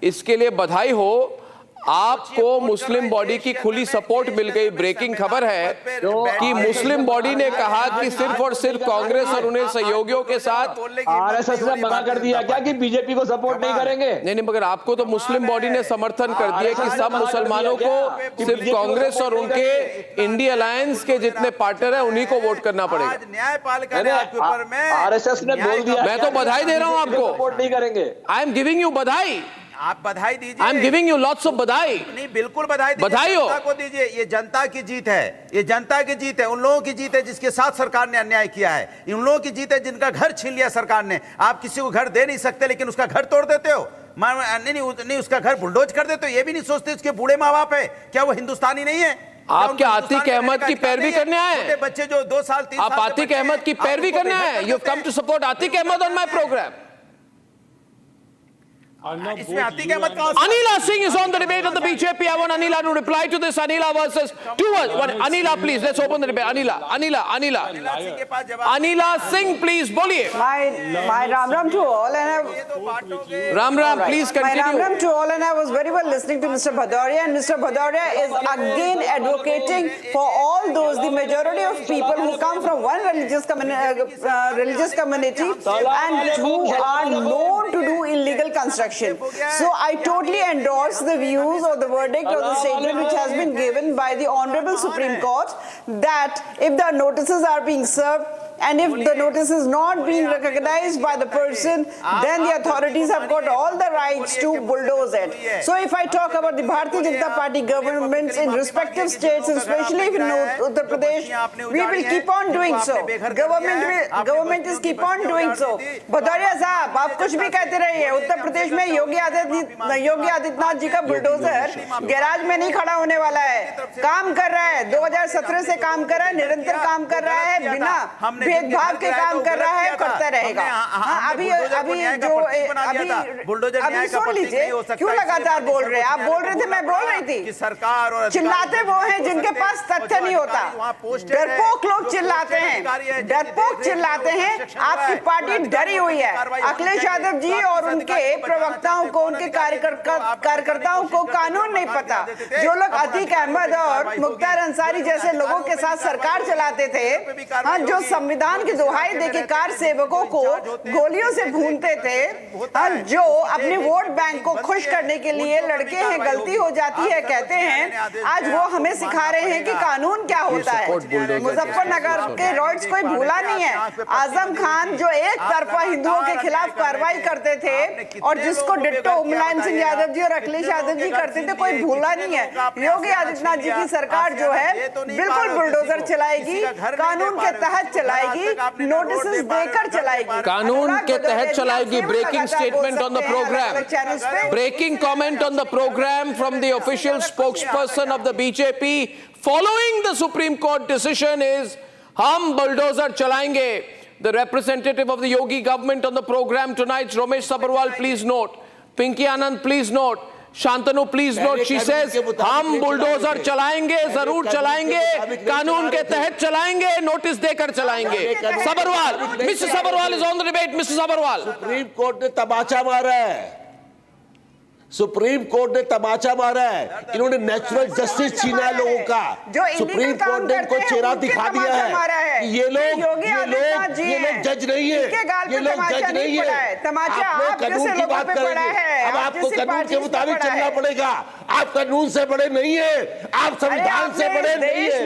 इसके लिए बधाई हो। आपको मुस्लिम बॉडी की खुली सपोर्ट मिल गई। ब्रेकिंग खबर है कि मुस्लिम बॉडी ने कहा कि सिर्फ और सिर्फ कांग्रेस और उन्हें सहयोगियों के साथ आरएसएस ने मना कर दिया क्या कि बीजेपी को सपोर्ट नहीं करेंगे? नहीं, मगर आपको तो मुस्लिम बॉडी ने समर्थन कर दिया कि सब मुसलमानों को सिर्फ कांग्रेस और उनके इंडिया अलायंस के जितने पार्टनर हैं उन्हीं को वोट करना पड़ेगा। आरएसएस ने बोल दिया। मैं तो बधाई दे रहा हूं आपको, सपोर्ट नहीं करेंगे। आई एम गिविंग यू बधाई, आप बधाई दीजिए। I am giving you lots of बधाई। नहीं, बिल्कुल बधाई दीजिए, बधाई हो, जनता को दीजिए। ये जनता की जीत है, ये जनता की जीत है, उन लोगों की जीत है जिसके साथ सरकार ने अन्याय किया है, उन लोगों की जीत है जिनका घर छीन लिया सरकार ने। आप किसी को घर दे नहीं सकते लेकिन उसका घर तोड़ देते हो, नहीं उसका घर बुलडोज कर देते हो। ये भी नहीं सोचते उसके बूढ़े माँ बाप है, क्या वो हिंदुस्तानी नहीं है? आप क्या आतिक अहमद की पैरवी करने आए? बच्चे जो 2 साल 3 साल, आप आतिक अहमद की पैरवी करने आए? You have come to support Atiq Ahmed on my programme. Anila Singh is on the debate of the BJP. I want Anila to reply to this. Anila versus Anila, please. Let's open the debate. Anila Singh, please. Boliye. My Ram Ram to all, and Ram, please continue. My Ram Ram to all, and I was very well listening to Mr. Bhadauria, and Mr. Bhadauria is again advocating for all those, the majority of people who come from one religious community and who are known to do illegal construction. So I totally endorse the views or the verdict or the statement which has been given by the Honorable Supreme Court that if the notices are being served and if the notice is not being recognized by the person, then the authorities have got all the rights to bulldoze it. So if I talk about the Bharatiya Janata Party governments in respective states, especially in Uttar Pradesh, we will keep on doing so. Government is keep on doing so. Bhadauria साहब, आप कुछ भी कहते रहिए, उत्तर प्रदेश में योगी आदित्यनाथ जी का bulldozer garage में नहीं खड़ा होने वाला है, काम कर रहा है, 2017 से काम कर रहा है, निरंतर काम कर रहा है, बिना भेदभाव के काम कर रहा है, करता रहेगा। अभी सुन लीजिए, क्यों लगातार बोल रहे हैं? आप बोल रहे थे, मैं बोल रही थी। सरकार और चिल्लाते वो हैं जिनके पास तथ्य नहीं होता। डरपोक लोग चिल्लाते हैं, डरपोक चिल्लाते हैं। आपकी पार्टी डरी हुई है। अखिलेश यादव जी और उनके प्रवक्ताओं को, उनके कार्यकर्ताओं को कानून नहीं पता। जो लोग अतीक अहमद और मुख्तार अंसारी जैसे लोगों के साथ सरकार चलाते थे, जो संविधान की दुहाई देके कार सेवकों को गोलियों से भूनते थे, जो अपने वोट बैंक को खुश करने के लिए लड़के हैं, गलती हो जाती है कहते हैं, आज वो हमें सिखा रहे हैं कि कानून क्या होता है। मुजफ्फरनगर के रॉड्स कोई भूला नहीं है। आजम खान जो एक तरफा हिंदुओं के खिलाफ कार्रवाई करते थे और जिसको डिट्टो मुलायम सिंह यादव जी और अखिलेश यादव जी करते थे, कोई भूला नहीं है। योगी आदित्यनाथ जी की सरकार जो है बिल्कुल बुलडोजर चलाएगी, कानून के तहत चलाएगी, नोटिस देकर चलाएगी, कानून के तहत चलाएगी। Breaking statement on the programme, breaking comment on the programme from the official spokesperson of the BJP following the supreme court decision is हम बुलडोजर चलाएंगे। The representative of the Yogi government on the program tonight, Ramesh Sabharwal, please note. Pinky Anand, please note. Shantanu, please note. She says, हम bulldozer चलाएंगे, जरूर चलाएंगे, कानून के तहत चलाएंगे, नोटिस देकर चलाएंगे। Sabharwal, Mr. Sabharwal is on the debate. Mr. Sabharwal. Supreme court ने तमाचा मारा है, सुप्रीम कोर्ट ने तमाचा मारा है। इन्होंने नेचुरल जस्टिस छीना है लोगों का। सुप्रीम कोर्ट ने इनको चेहरा दिखा दिया है कि ये लोग जज नहीं है, ये लोग जज नहीं है। आप लोग कानून की बात करेंगे, अब आपको कानून के मुताबिक चलना पड़ेगा। आप कानून से बड़े नहीं है, आप संविधान से बड़े नहीं है।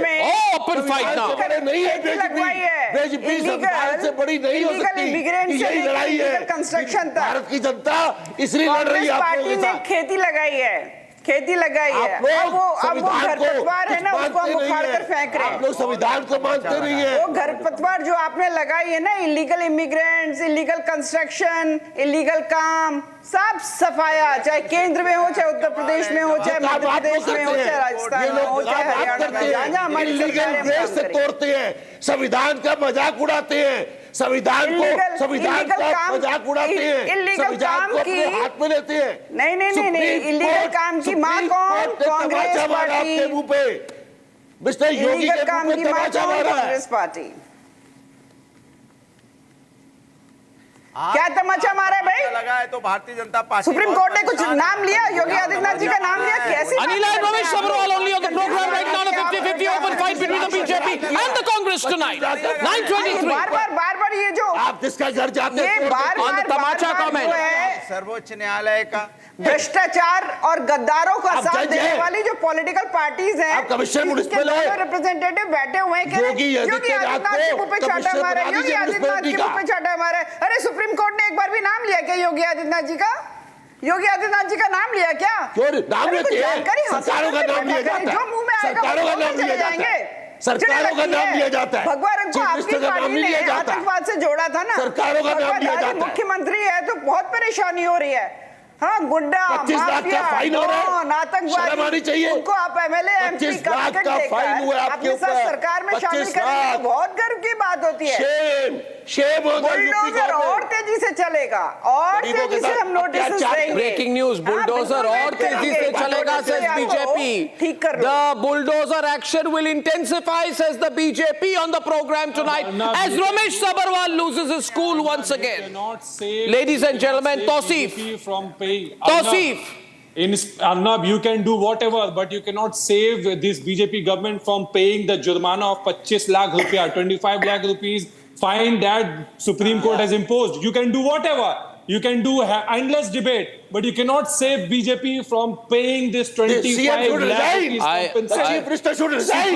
Open fight now. बड़े नहीं है बेजबी संविधान से बड़ी नहीं हो सकती। यही लड़ाई है कंस्ट्रक्शन तक भारत की जनता इसलिए लड़ रही है आप लोगों के साथ। खेती लगाई है, खेती लगाई है। अब वो खरपतवार है ना, उसको हम उखाड़ कर फेंक रहे हैं। आप लोग संविधान को मानते नहीं है। वो खरपतवार जो आपने लगाई है ना, illegal immigrants, illegal construction, illegal काम, सब सफाया, चाहे केंद्र में हो, चाहे उत्तर प्रदेश में हो, चाहे मध्य प्रदेश में हो, चाहे राजस्थान में हो, चाहे हरियाणा में, जहाँ हमारी सरकारें काम से तोड़ते हैं, संविधान का मजाक उड़ाते हैं, संविधान का मजाक उड़ाते हैं, इलीगल काम की हाथ में लेते हैं। नहीं, इलीगल काम की माँ कौन? कांग्रेस पार्टी। आपके मुंह पे मिस्टर योगी के काम मुंह की पे माँ तमाचा कौन? मारा है। कांग्रेस पार्टी। क्या तमाचा मारा है भाई? लगा है तो Bharatiya Janata party. Supreme court ने कुछ नाम लिया, योगी आदित्यनाथ जी का नाम लिया, कैसी Anil and Ramesh Sabharwal only on the program right now. A 50-50 open fight between the BJP and the Congress tonight. 9:23. बार ये जो आप जिसका घर जाते ये बार तमाचा कमेंट सर्वोच्च न्यायालय का भ्रष्टाचार और गद्दारों का साथ देने वाली जो पॉलिटिकल पार्टीज हैं, आप कमिश्नर म्युनिसिपल है, रिप्रेजेंटेटिव बैठे हुए हैं, योगी आदित्यनाथ के मुंह पे छाटा मारा है, योगी आदित्यनाथ के मुंह पे छाटा मारा है। अरे सुप्रीम कोर्ट ने एक बार भी नाम लिया क्या योगी आदित्यनाथ जी का? योगी आदित्यनाथ जी का नाम लिया क्या? क्यों नाम लेते हैं? सरकारों का नाम लिया जाता है, जो मुंह में आएगा सरकारों का नाम लिया जाता है, सरकारों का नाम लिया जाता है। भगवान को आपकी पार्टी ने आतंकवाद से जोड़ा था ना, सरकारों का नाम लिया जाता है। मुख्यमंत्री है तो बहुत परेशानी हो रही है। हाँ, गुड्डा, 25 लाख का फाइन हो रहा है, शर्म आनी चाहिए। उनको आप एमएलए एमपी 25 लाख का फाइन हुआ है आपके ऊपर, सरकार में शामिल करेंगे तो बहुत गर्व की बात होती है। शेम बुलडोजर और तेजी से चलेगा, और तेजी से हम नोटिस देंगे। ब्रेकिंग न्यूज, बुलडोजर और तेजी से चलेगा says BJP. The bulldozer action will intensify says the BJP on the program tonight as Ramesh Sabharwal loses his cool once again. Ladies and gentlemen, Tausif. Tausif. Arnab, you can do whatever, but you cannot save this BJP government from paying the jurmana of 25 lakh rupiah, 25 lakh rupees fine that Supreme Court has imposed. You can do whatever. You can do endless debate, but you cannot save BJP from paying this 25 lakh compensation.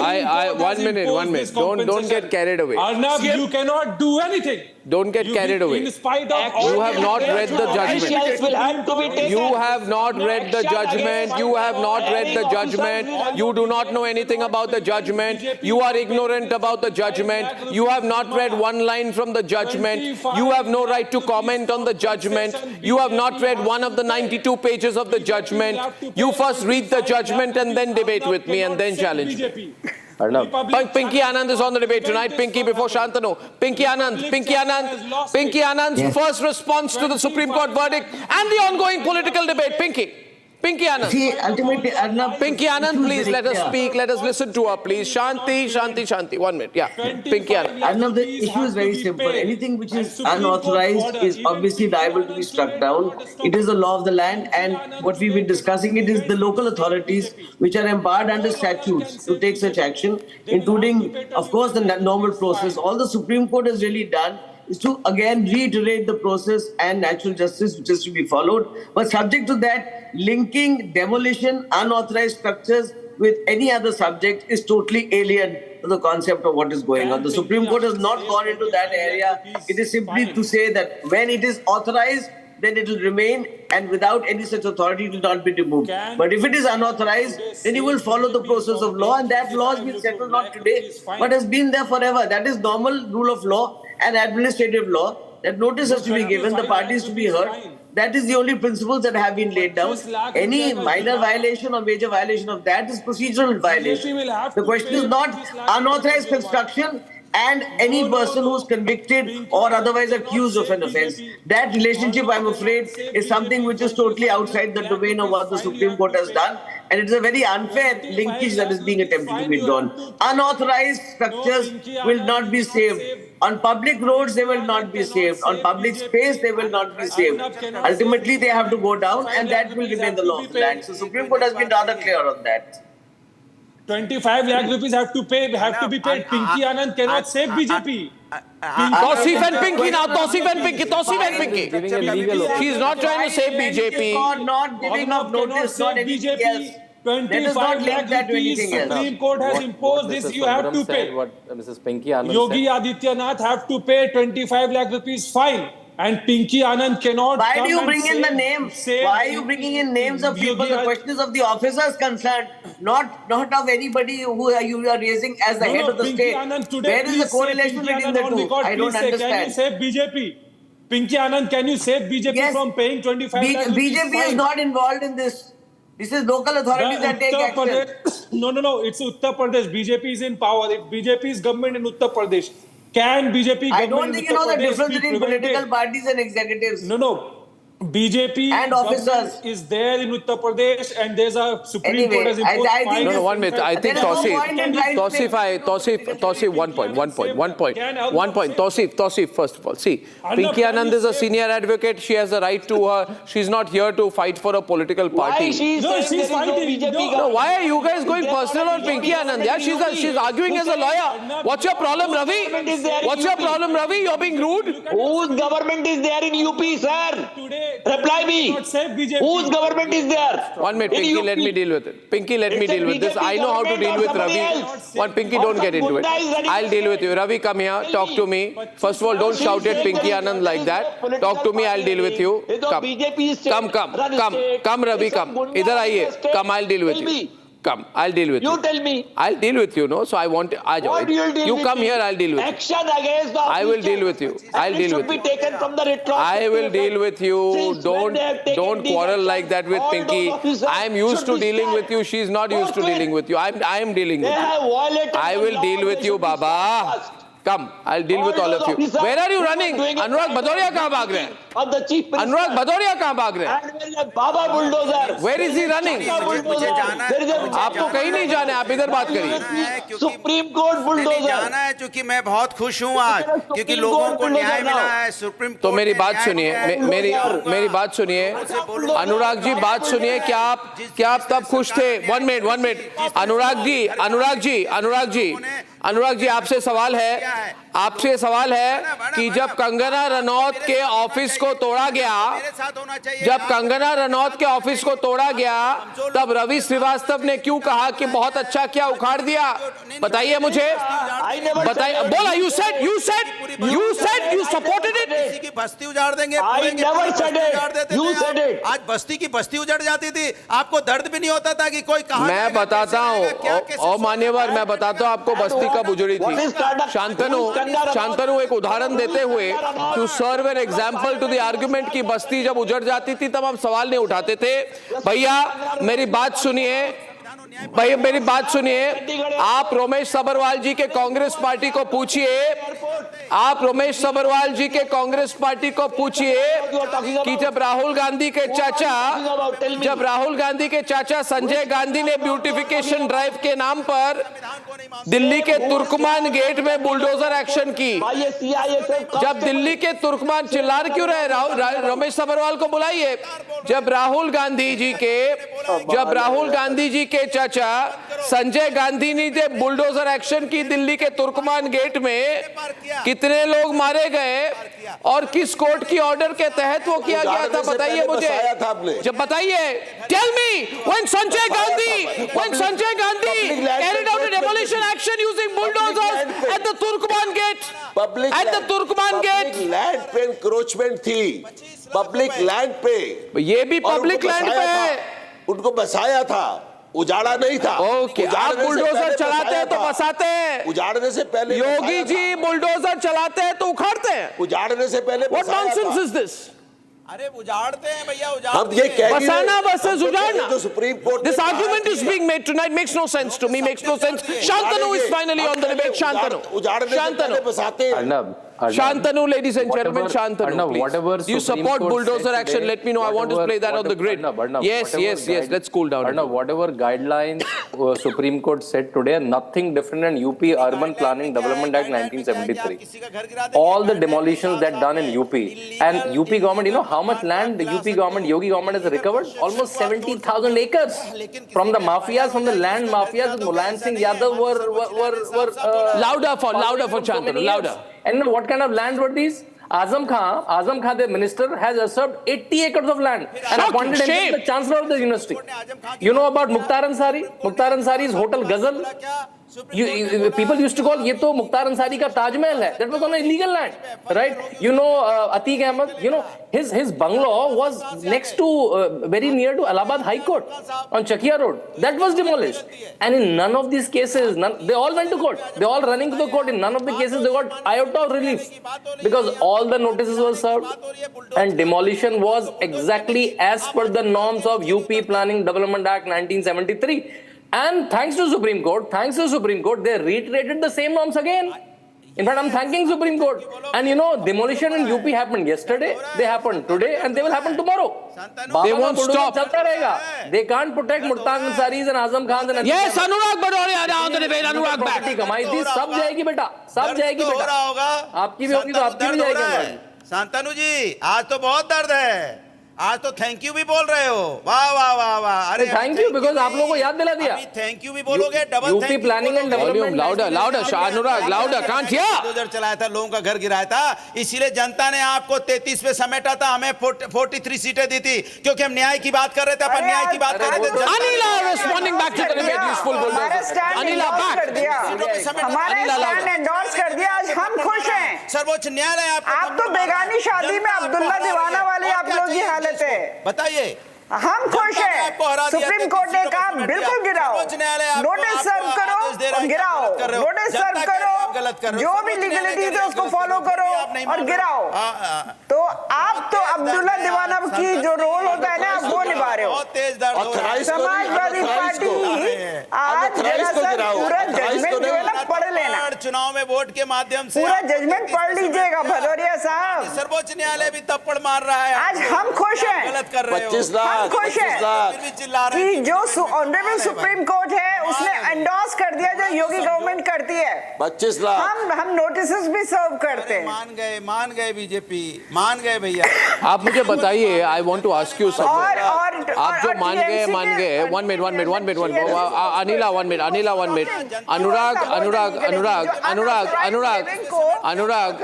One minute. Don't get carried away. Arnab, you cannot do anything. Don't get carried away. In spite of You have not read the judgment. You have not read the judgment. You have not read the judgment. You do not know anything about the judgment. You are ignorant about the judgment. You have not read one line from the judgment. You have no right to comment on the judgment. You have not read one of the 92 pages of the judgment. You first read the judgment and then debate with me and then challenge me. Arnab. Pinky Anand is on the debate tonight. Pinky before Shantanu. Pinky Anand's first response to the Supreme Court verdict and the ongoing political debate. Pinky Anand. See, ultimately, Arnab. Pinky Anand, please let us speak. Let us listen to her, please. Shanti. 1 minute. Yeah. Pinky Anand. Arnab, the issue is very simple. Anything which is unauthorized is obviously liable to be struck down. It is the law of the land, and what we've been discussing, it is the local authorities which are empowered under statutes to take such action, including, of course, the normal process. All the Supreme Court has really done is to again reiterate the process and natural justice which is to be followed. But subject to that, linking demolition, unauthorized structures with any other subject is totally alien to the concept of what is going on. The Supreme Court has not gone into that area. It is simply to say that when it is authorized, then it will remain, and without any such authority, it will not be removed. But if it is unauthorized, then you will follow the process of law, and that law has been settled not today, but has been there forever. That is normal rule of law and administrative law, that notice has to be given, the parties to be heard. That is the only principles that have been laid down. Any minor violation or major violation of that is procedural violation. The question is not unauthorized construction and any person who is convicted or otherwise accused of an offence. That relationship, I'm afraid, is something which is totally outside the domain of what the Supreme Court has done. And it is a very unfair linkage that is being attempted to be drawn. Unauthorized structures will not be saved. On public roads, they will not be saved. On public space, they will not be saved. Ultimately, they have to go down, and that will remain the law of the land. So, Supreme Court has been rather clear on that. 25 lakh rupees have to be paid. Pinky Anand cannot save BJP. Tausif and Pinky now. Tausif and Pinky. Giving a legal She's not trying to save BJP. Not giving up notice, not anything else. 25 lakh rupees Supreme Court has imposed this, you have to pay. What Mrs. Pinky Anand Yogi said. Adityanath have to pay 25 lakh rupees fine. And Pinky Anand cannot. Why come do you and bring in the names? Why are you bringing in names of people? The question is of the officers concerned, not of anybody who you are raising as the head of the Pinky state. Anand today, Where is the correlation between the two? I don't understand. Can you save BJP? Pinky Anand, can you save BJP from paying 25 lakh rupees BJP fine? is not involved in this. This is local authorities that take action. No. It's Uttar Pradesh. BJP is in power. If BJP is government in Uttar Pradesh, can BJP government I don't think you know the difference between political parties and executives. No. BJP and officers is there in Uttar Pradesh, and there's a Supreme Court has imposed fine. No, 1 minute. I think Tausif, one point. Tausif, first of all. See, Pinky Anand is a senior advocate. She has a right to her. She's not here to fight for a political party. Why she's fighting? No, why are you guys going personal on Pinky Anand? Yeah, she's arguing as a lawyer. What's your problem, Ravi? What's your problem, Ravi? You're being rude. Whose government is there in UP, sir? Reply me. Whose government is there? 1 minute, Pinky, let me deal with it. Pinky, let me deal with this. I know how to deal with Ravi. One, Pinky, don't get into it. I'll deal with you. Ravi, come here. Talk to me. First of all, don't shout at Pinky Anand like that. Talk to me. I'll deal with you. Come, Ravi, come. Idhar aiye. Come, I'll deal with you. Come, I'll deal with you. You tell me. I'll deal with you, no? So I want... What you'll deal you with come me? here, I'll deal with you. Action against the I will deal with you. I'll deal with you. should be taken from the retrospective. I will deal with you. Since when they have taken Don't these quarrel actions, like that with all Pinky. those officers I'm used should to be dealing sacked. with you. She's not used to dealing with you. I am dealing with They have you. violated I the will law. deal with They you, should be Baba. sacked. Come, I'll deal with all of you. Where are you running? Anurag Bhadoria kahan bhag rahe hain? Of the chief minister. Anurag Bhadoria kahan bhag rahe hain? And there is a Baba Bulldozer. Where is he running? आपको कहीं नहीं जाना है, आप इधर बात करिए. Supreme court bulldozer जाना है, क्योंकि मैं बहुत खुश हूँ आज, क्योंकि लोगों को न्याय मिला है. सुप्रीम कोर्ट तो मेरी बात सुनिए, मेरी बात सुनिए. अनुराग जी, बात सुनिए. क्या आप तब खुश थे? 1 मिनट. अनुराग जी, आपसे सवाल है कि जब कंगना रनौत के ऑफिस को तोड़ा गया, तब रवि श्रीवास्तव ने क्यों कहा कि बहुत अच्छा क्या उखाड़ दिया? बताइए मुझे. बताइए. बोला. You said you supported it. किसी की बस्ती उजाड़ देंगे. I never said it. You said it. आज बस्ती की बस्ती उजड़ जाती थी, आपको दर्द भी नहीं होता था कि कोई कहां. मैं बताता हूँ, और मान्यवर, मैं बताता हूँ आपको बस्ती कब उजड़ी थी. शांतनु एक उदाहरण देते हुए, to serve an example to the argument की बस्ती जब उजड़ जाती थी तब हम सवाल नहीं उठाते थे. भैया मेरी बात सुनिए. आप रोमेश सब्बरवाल जी के कांग्रेस पार्टी को पूछिए कि जब राहुल गांधी के चाचा संजय गांधी ने ब्यूटिफिकेशन ड्राइव के नाम पर दिल्ली के तुर्कमान गेट में बुलडोजर एक्शन की. जब दिल्ली के तुर्कमान, चिल्ला क्यों रहे? रमेश सब्बरवाल को बुलाइए. जब राहुल गांधी जी के चाचा संजय गांधी ने जब बुलडोजर एक्शन की दिल्ली के तुर्कमान गेट में, कितने लोग मारे गए और किस कोर्ट की ऑर्डर के तहत वो किया गया था? बताइए मुझे. जब बताइए. Tell me when Sanjay Gandhi carried out a demolition action using bulldozers at the Turkman gate. Public land पे एनक्रोचमेंट थी. पब्लिक लैंड पे. ये भी पब्लिक लैंड पे है. उनको बसाया था, उजाड़ा नहीं था. ओके, आप बुलडोजर चलाते हैं तो बसाते हैं. उजाड़ने से पहले योगी जी बुलडोजर चलाते हैं तो उखाड़ते हैं. उजाड़ने से पहले What nonsense is this? अरे उजाड़ते हैं भैया, हम ये कह बसाना versus उजाड़ना. जो supreme court. This argument is being made tonight makes no sense to me. Makes no sense. Shantanu is finally on the debate. Shantanu, ladies and gentlemen, Shantanu, please. Do you support bulldozer action? Let me know. I want to play that on the grid. Yes. Let's cool down. Arnab, whatever guidelines Supreme Court said today, nothing different in UP Urban Planning Development Act 1973. All the demolitions that done in UP and UP government, you know how much land the UP government, Yogi government has recovered? Almost 70,000 acres from the mafias, from the land mafias. Mulayam Singh Yadav were louder for Shantanu, louder. And what kind of land were these? Azam Khan, the minister, has usurped 80 acres of land and appointed him as the chancellor of the university. You know about Mukhtar Ansari? Mukhtar Ansari's Hotel Ghazal. People used to call ये तो मुख्तार अंसारी का ताजमहल है. That was on illegal land, right? You know Atiq Ahmed. You know his bungalow was next to very near to Allahabad High Court on Chakia Road. That was demolished. And in none of these cases, they all went to court. They all running to the court. In none of the cases they got iota of relief because all the notices were served and demolition was exactly as per the norms of UP Planning Development Act 1973. And thanks to Supreme Court, they reiterated the same norms again. In fact, I'm thanking Supreme Court. And you know, demolition in UP happened yesterday, they happened today, and they will happen tomorrow. They won't stop. They can't protect Mukhtar Ansari's and Azam Khan's and Yes, Anurag Anurag back. कमाई थी, सब जाएगी बेटा, सब जाएगी बेटा. आपकी भी होगी तो आपकी भी जाएगी. शांतनु जी, आज तो बहुत दर्द है. आज तो थैंक यू भी बोल रहे हो. वाह वाह वाह वाह. अरे थैंक यू बिकॉज़ आप लोगों को याद दिला दिया. थैंक यू भी बोलोगे, double thank you. UP planning and development. Louder Anurag, louder, can't hear. Bulldozer चलाया था, लोगों का घर गिराया था, इसीलिए जनता ने आपको 33 पे समेटा था, हमें 43 सीटें दी थी क्योंकि हम न्याय की बात कर रहे थे. अपन न्याय की बात कर रहे थे. Anila responding back to the debate useful bulldozer. Anila back. हमारे स्टैंड एंडोर्स कर दिया. आज हम खुश हैं. सर्वोच्च न्यायालय आप तो बेगानी शादी में अब्दुल्ला दीवाना वाली आप लोगों की हालत है. बताइए. हम खुश हैं. सुप्रीम कोर्ट ने कहा बिल्कुल गिराओ, नोटिस सर्व करो और गिराओ, नोटिस सर्व करो, जो भी लीगलिटी थे उसको फॉलो करो और गिराओ. तो आप तो अब्दुल्ला दीवाना की जो रोल होता है ना, आप वो निभा रहे हो. समाजवादी पार्टी आज पूरा जजमेंट जो है ना पढ़ लेना. चुनाव में वोट के माध्यम से पूरा जजमेंट पढ़ लीजिएगा भदौरिया साहब. सर्वोच्च न्यायालय भी थप्पड़ मार रहा है. आज हम खुश हैं. गलत कर रहे हो. 25 लाख. खुश है कि जो ऑनरेबल सुप्रीम कोर्ट है उसने एंडोर्स कर दिया जो योगी गवर्नमेंट करती है. 25 लाख. हम नोटिसेस भी सर्व करते हैं. मान गए बीजेपी, मान गए भैया. आप मुझे बताइए, I want to ask you something. आप जो मान गए. One minute. Anila 1 minute. Anurag,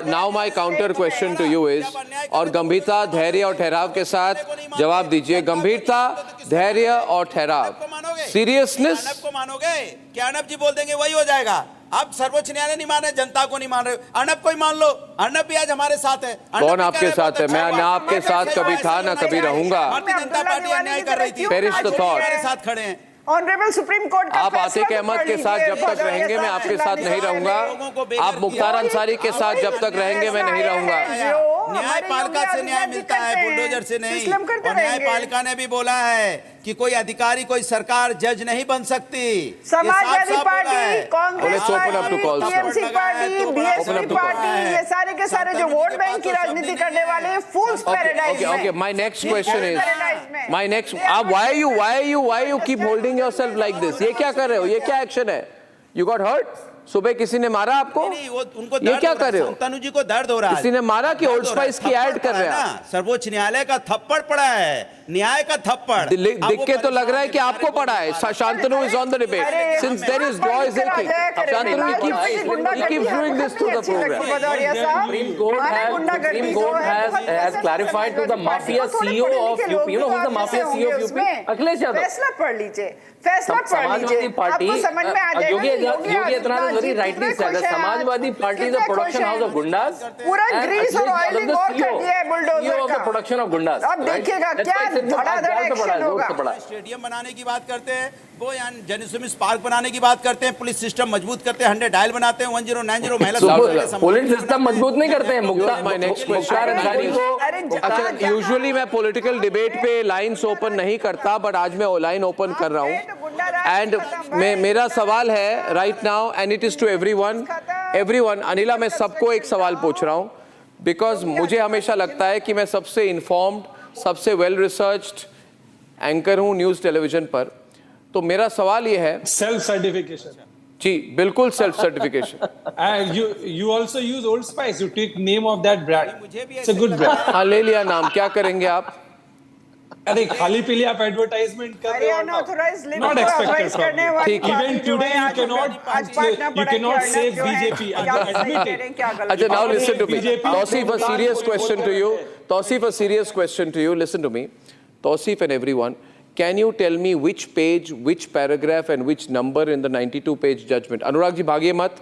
now my counter question to you is, और गंभीरता, धैर्य और ठहराव के साथ जवाब दीजिए. गंभीरता, धैर्य और ठहराव, सीरियसनेस. अर्नब को मानोगे? क्या अर्नब जी बोल देंगे वही हो जाएगा? अब सर्वोच्च न्यायालय नहीं मान रहे, जनता को नहीं मान रहे. अर्नब को ही मान लो. अर्नब भी आज हमारे साथ है. कौन आपके साथ है? मैं ना आपके साथ कभी था ना कभी रहूंगा. भारतीय जनता पार्टी अन्याय कर रही थी. Perish the thought. हमारे साथ खड़े हैं. ऑनरेबल सुप्रीम कोर्ट आप आतिक अहमद के साथ जब तक रहेंगे मैं आपके साथ नहीं रहूंगा. आप मुख्तार अंसारी के साथ जब तक रहेंगे मैं नहीं रहूंगा. न्यायपालिका से न्याय मिलता है, बुलडोजर से नहीं. और न्यायपालिका ने भी बोला है कि कोई अधिकारी, कोई सरकार जज नहीं बन सकती. Samajwadi party, Congress party, TMC party, BSP party, ये सारे के सारे जो वोट बैंक की राजनीति करने वाले फूल्स पैराडाइज में. Okay. My next question is, why you keep holding yourself like this? ये क्या कर रहे हो? ये क्या एक्शन है? You got hurt? सुबह किसी ने मारा आपको? उनको ये क्या कर रहे हो? तनु जी को दर्द हो रहा है. किसी ने मारा कि ओल्ड स्पाइस की ऐड कर रहे हैं? सर्वोच्च न्यायालय का थप्पड़ पड़ा है, न्याय का थप्पड़. दिख के तो लग रहा है कि आपको पड़ा है. Shantanu is on the debate. Since there is joy is aching. Shantanu keeps doing this through the program. Supreme Court has clarified to the mafia CEO of UP. You know who's the mafia CEO of UP? Akhilesh Yadav. फैसला पढ़ लीजिए. Samajwadi party, Yogi Adityanath very rightly said that Samajwadi Party is a production house of gundas. पूरा Greece और oiling और कर दिया है bulldozer का. of the production of gundas. अब देखिएगा क्या धड़ाधड़ एक्शन होगा. स्टेडियम बनाने की बात करते हैं, वो यहाँ जनसुमिस पार्क बनाने की बात करते हैं, पुलिस सिस्टम मजबूत करते हैं, 100 डायल बनाते हैं, 1090 महिला. पुलिस सिस्टम मजबूत नहीं करते हैं. मुख्तार अंसारी को. अच्छा, यूजुअली मैं पॉलिटिकल डिबेट पे लाइंस ओपन नहीं करता, बट आज मैं लाइन ओपन कर रहा हूँ. एंड मेरा सवाल है right now, and it is to everyone. Anila, मैं सबको एक सवाल पूछ रहा हूँ, बिकॉज मुझे हमेशा लगता है कि मैं सबसे इन्फॉर्म्ड, सबसे वेल रिसर्च्ड एंकर हूँ न्यूज टेलीविजन पर. तो मेरा सवाल ये है, सेल्फ सर्टिफिकेशन. जी बिल्कुल, self certification. And you also use Old Spice. You take name of that brand. It's a good brand. हाँ, ले लिया नाम. क्या करेंगे आप? अरे खाली पीली आप एडवर्टाइजमेंट कर रहे हो अनऑथराइज्ड लिमिट Not को expected अवॉइड from करने you. वाली Even पार्टी जो today है, you cannot save BJP. Admit it. Ajay, now listen to me. BJP Tausif, a serious question to you. Tausif, a serious question to you. Listen to me. Tausif and everyone, can you tell me which page, which paragraph and which number in the 92-page judgment? Anurag ji, bhagiye mat.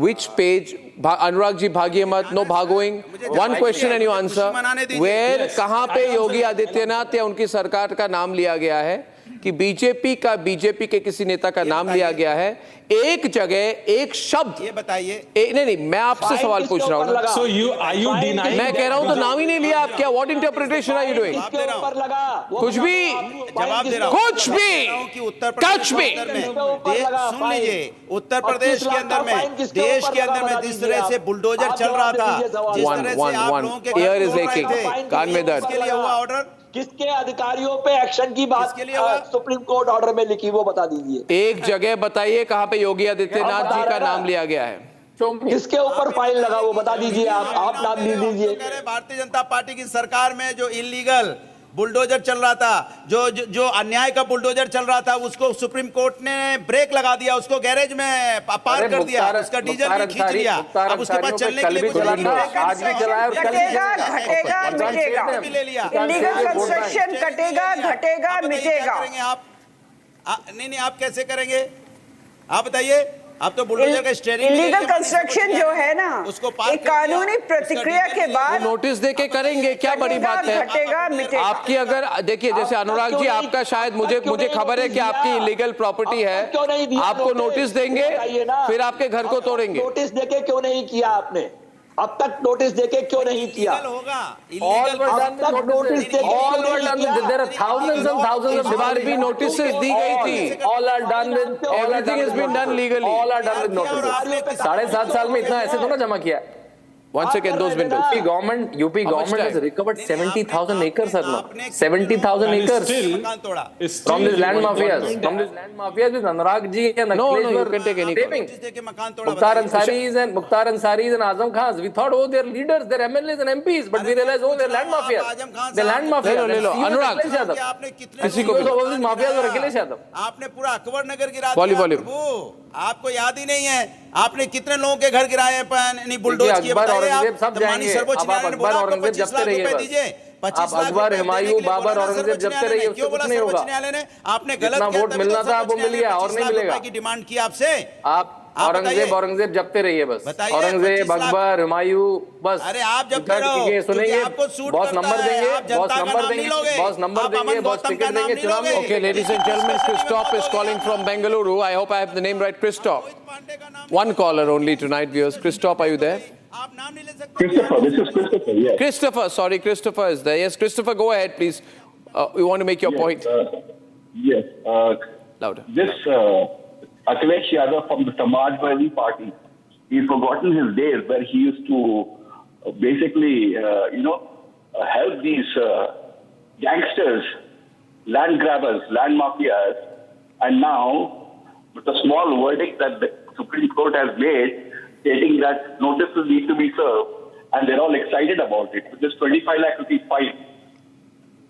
Which page? Anurag ji, bhagiye mat. No bhagoing. One question and you answer. Where, kahan pe Yogi Adityanath या उनकी सरकार का नाम लिया गया है कि BJP के किसी नेता का नाम लिया गया है, एक जगह एक शब्द ये बताइए। नहीं मैं आपसे सवाल पूछ रहा हूँ। So are you denying? मैं कह रहा हूँ तो नाम ही नहीं लिया आप क्या? What interpretation are you doing? कुछ भी, जवाब दे रहा हूँ। कुछ भी, टच भी। सुन लीजिए, उत्तर प्रदेश के अंदर में, देश के अंदर में जिस तरह से बुलडोजर चल रहा था, जिस तरह से आप लोगों के Ear is aching. कान में दर्द। इसके लिए हुआ ऑर्डर? किसके अधिकारियों पे एक्शन की बात सुप्रीम कोर्ट ऑर्डर में लिखी वो बता दीजिए। एक जगह बताइए कहाँ पे योगी आदित्यनाथ जी का नाम लिया गया है। किसके ऊपर फाइल लगा वो बता दीजिए। आप नाम लिख दीजिए। भारतीय जनता पार्टी की सरकार में जो इलीगल बुलडोजर चल रहा था, जो अन्याय का बुलडोजर चल रहा था, उसको सुप्रीम कोर्ट ने ब्रेक लगा दिया, उसको गैरेज में पार कर दिया, उसका डीजल भी खींच लिया। अब उसके बाद चलने के लिए आज भी चलाया, घटेगा मिटेगा, इलीगल कंस्ट्रक्शन कटेगा घटेगा मिटेगा। नहीं आप कैसे करेंगे? आप बताइए। आप तो बुलडोजर का स्टीयरिंग इलीगल कंस्ट्रक्शन जो है ना, उसको एक कानूनी प्रतिक्रिया के बाद नोटिस देके करेंगे, क्या बड़ी बात है? घटेगा मिटेगा। आपकी अगर देखिए जैसे अनुराग जी आपका शायद मुझे खबर है कि आपकी इलीगल प्रॉपर्टी है, आपको नोटिस देंगे फिर आपके घर को तोड़ेंगे। नोटिस देके क्यों नहीं किया आपने? अब तक नोटिस देके क्यों नहीं किया? भी नोटिसेस दी गई थी। All are done with Everything has been done legally. All are done with notices. 7.5 साल में इतना ऐसे थोड़ा जमा किया। One second, those windows. UP government has recovered 70,000 acres, sir. 70,000 acres from these land mafias. From these land mafias with Anurag ji and No, you can take any. Mukhtar Ansaris and Azam Khans. We thought, oh, they're leaders, they're MLAs and MPs, but we realized, oh, they're land mafias. They're land mafias. Anurag, किसी को भी mafias और अखिलेश यादव। आपने पूरा अकबर नगर गिरा दिया प्रभु, आपको याद ही नहीं है आपने कितने लोगों के घर गिराए हैं बुलडोज किए? औरंगजेब सब जाएंगे। आप अकबर औरंगजेब जपते रहिए बस। आप अकबर हुमायूं बाबर औरंगजेब जपते रहिए, उससे कुछ नहीं होगा। आपने गलत वोट मिलना था वो मिल गया और नहीं मिलेगा। की डिमांड की आपसे। आप औरंगजेब जपते रहिए बस। औरंगजेब अकबर हुमायूं बस। अरे आप जपते रहो, सुनेंगे बॉस नंबर देंगे, बॉस नंबर देंगे, बॉस टिकट देंगे चुनाव में। Okay, ladies and gentlemen, Christoph is calling from Bengaluru. I hope I have the name right. Christoph. One caller only tonight, viewers. Christoph, are you there? Christopher, this is Christopher, yes. Christopher, sorry, Christopher is there. Yes, Christopher, go ahead, please. We want to make your point. Yes. Louder. This Akhilesh Yadav from the Samajwadi Party, he's forgotten his days where he used to basically, help these gangsters, land grabbers, land mafias, and now with a small verdict that the Supreme Court has made, stating that notices need to be served, and they're all excited about it. With this 25 lakh rupees fine,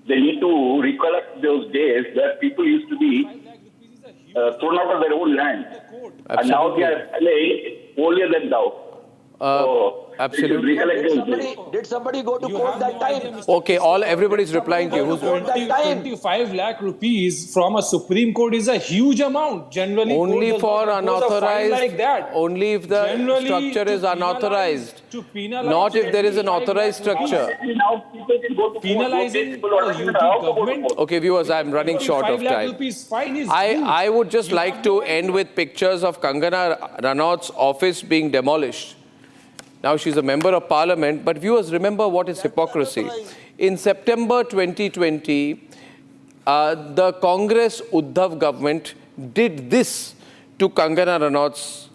they need to recollect those days where people used to be thrown out of their own land. Absolutely. And now they are LA holier than thou. Absolutely. Did somebody go to court that time? Okay, everybody's replying to you. 25 lakh rupees from a Supreme Court is a huge amount. Generally, only for unauthorized, like that. Only if the structure is unauthorized. Not if there is an authorized structure. Penalizing UP government. Okay, viewers, I'm running short of time. I would just like to end with pictures of Kangana Ranaut's office being demolished. Now she's a member of parliament, but viewers, remember what is hypocrisy. In September 2020, the Congress Uddhav government did this to Kangana Ranaut's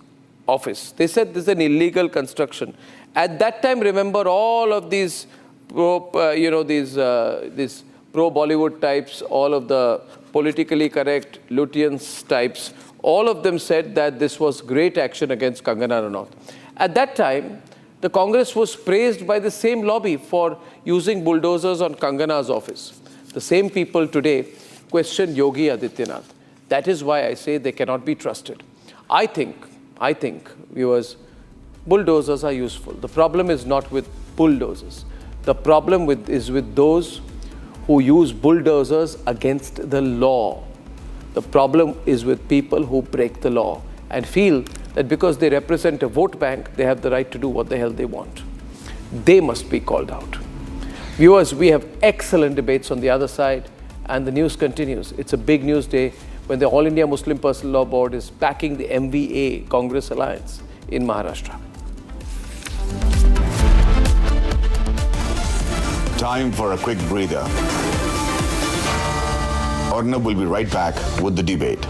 office. They said this is an illegal construction. At that time, remember all of these these pro-Bollywood types, all of the politically correct Lutyens types, all of them said that this was great action against Kangana Ranaut. At that time, the Congress was praised by the same lobby for using bulldozers on Kangana's office. The same people today question Yogi Adityanath. That is why I say they cannot be trusted. I think, viewers, bulldozers are useful. The problem is not with bulldozers. The problem is with those who use bulldozers against the law. The problem is with people who break the law and feel that because they represent a vote bank, they have the right to do what the hell they want. They must be called out. Viewers, we have excellent debates on the other side, and the news continues. It's a big news day when the All India Muslim Personal Law Board is backing the MVA Congress Alliance in Maharashtra. Time for a quick breather. Arnab will be right back with the debate.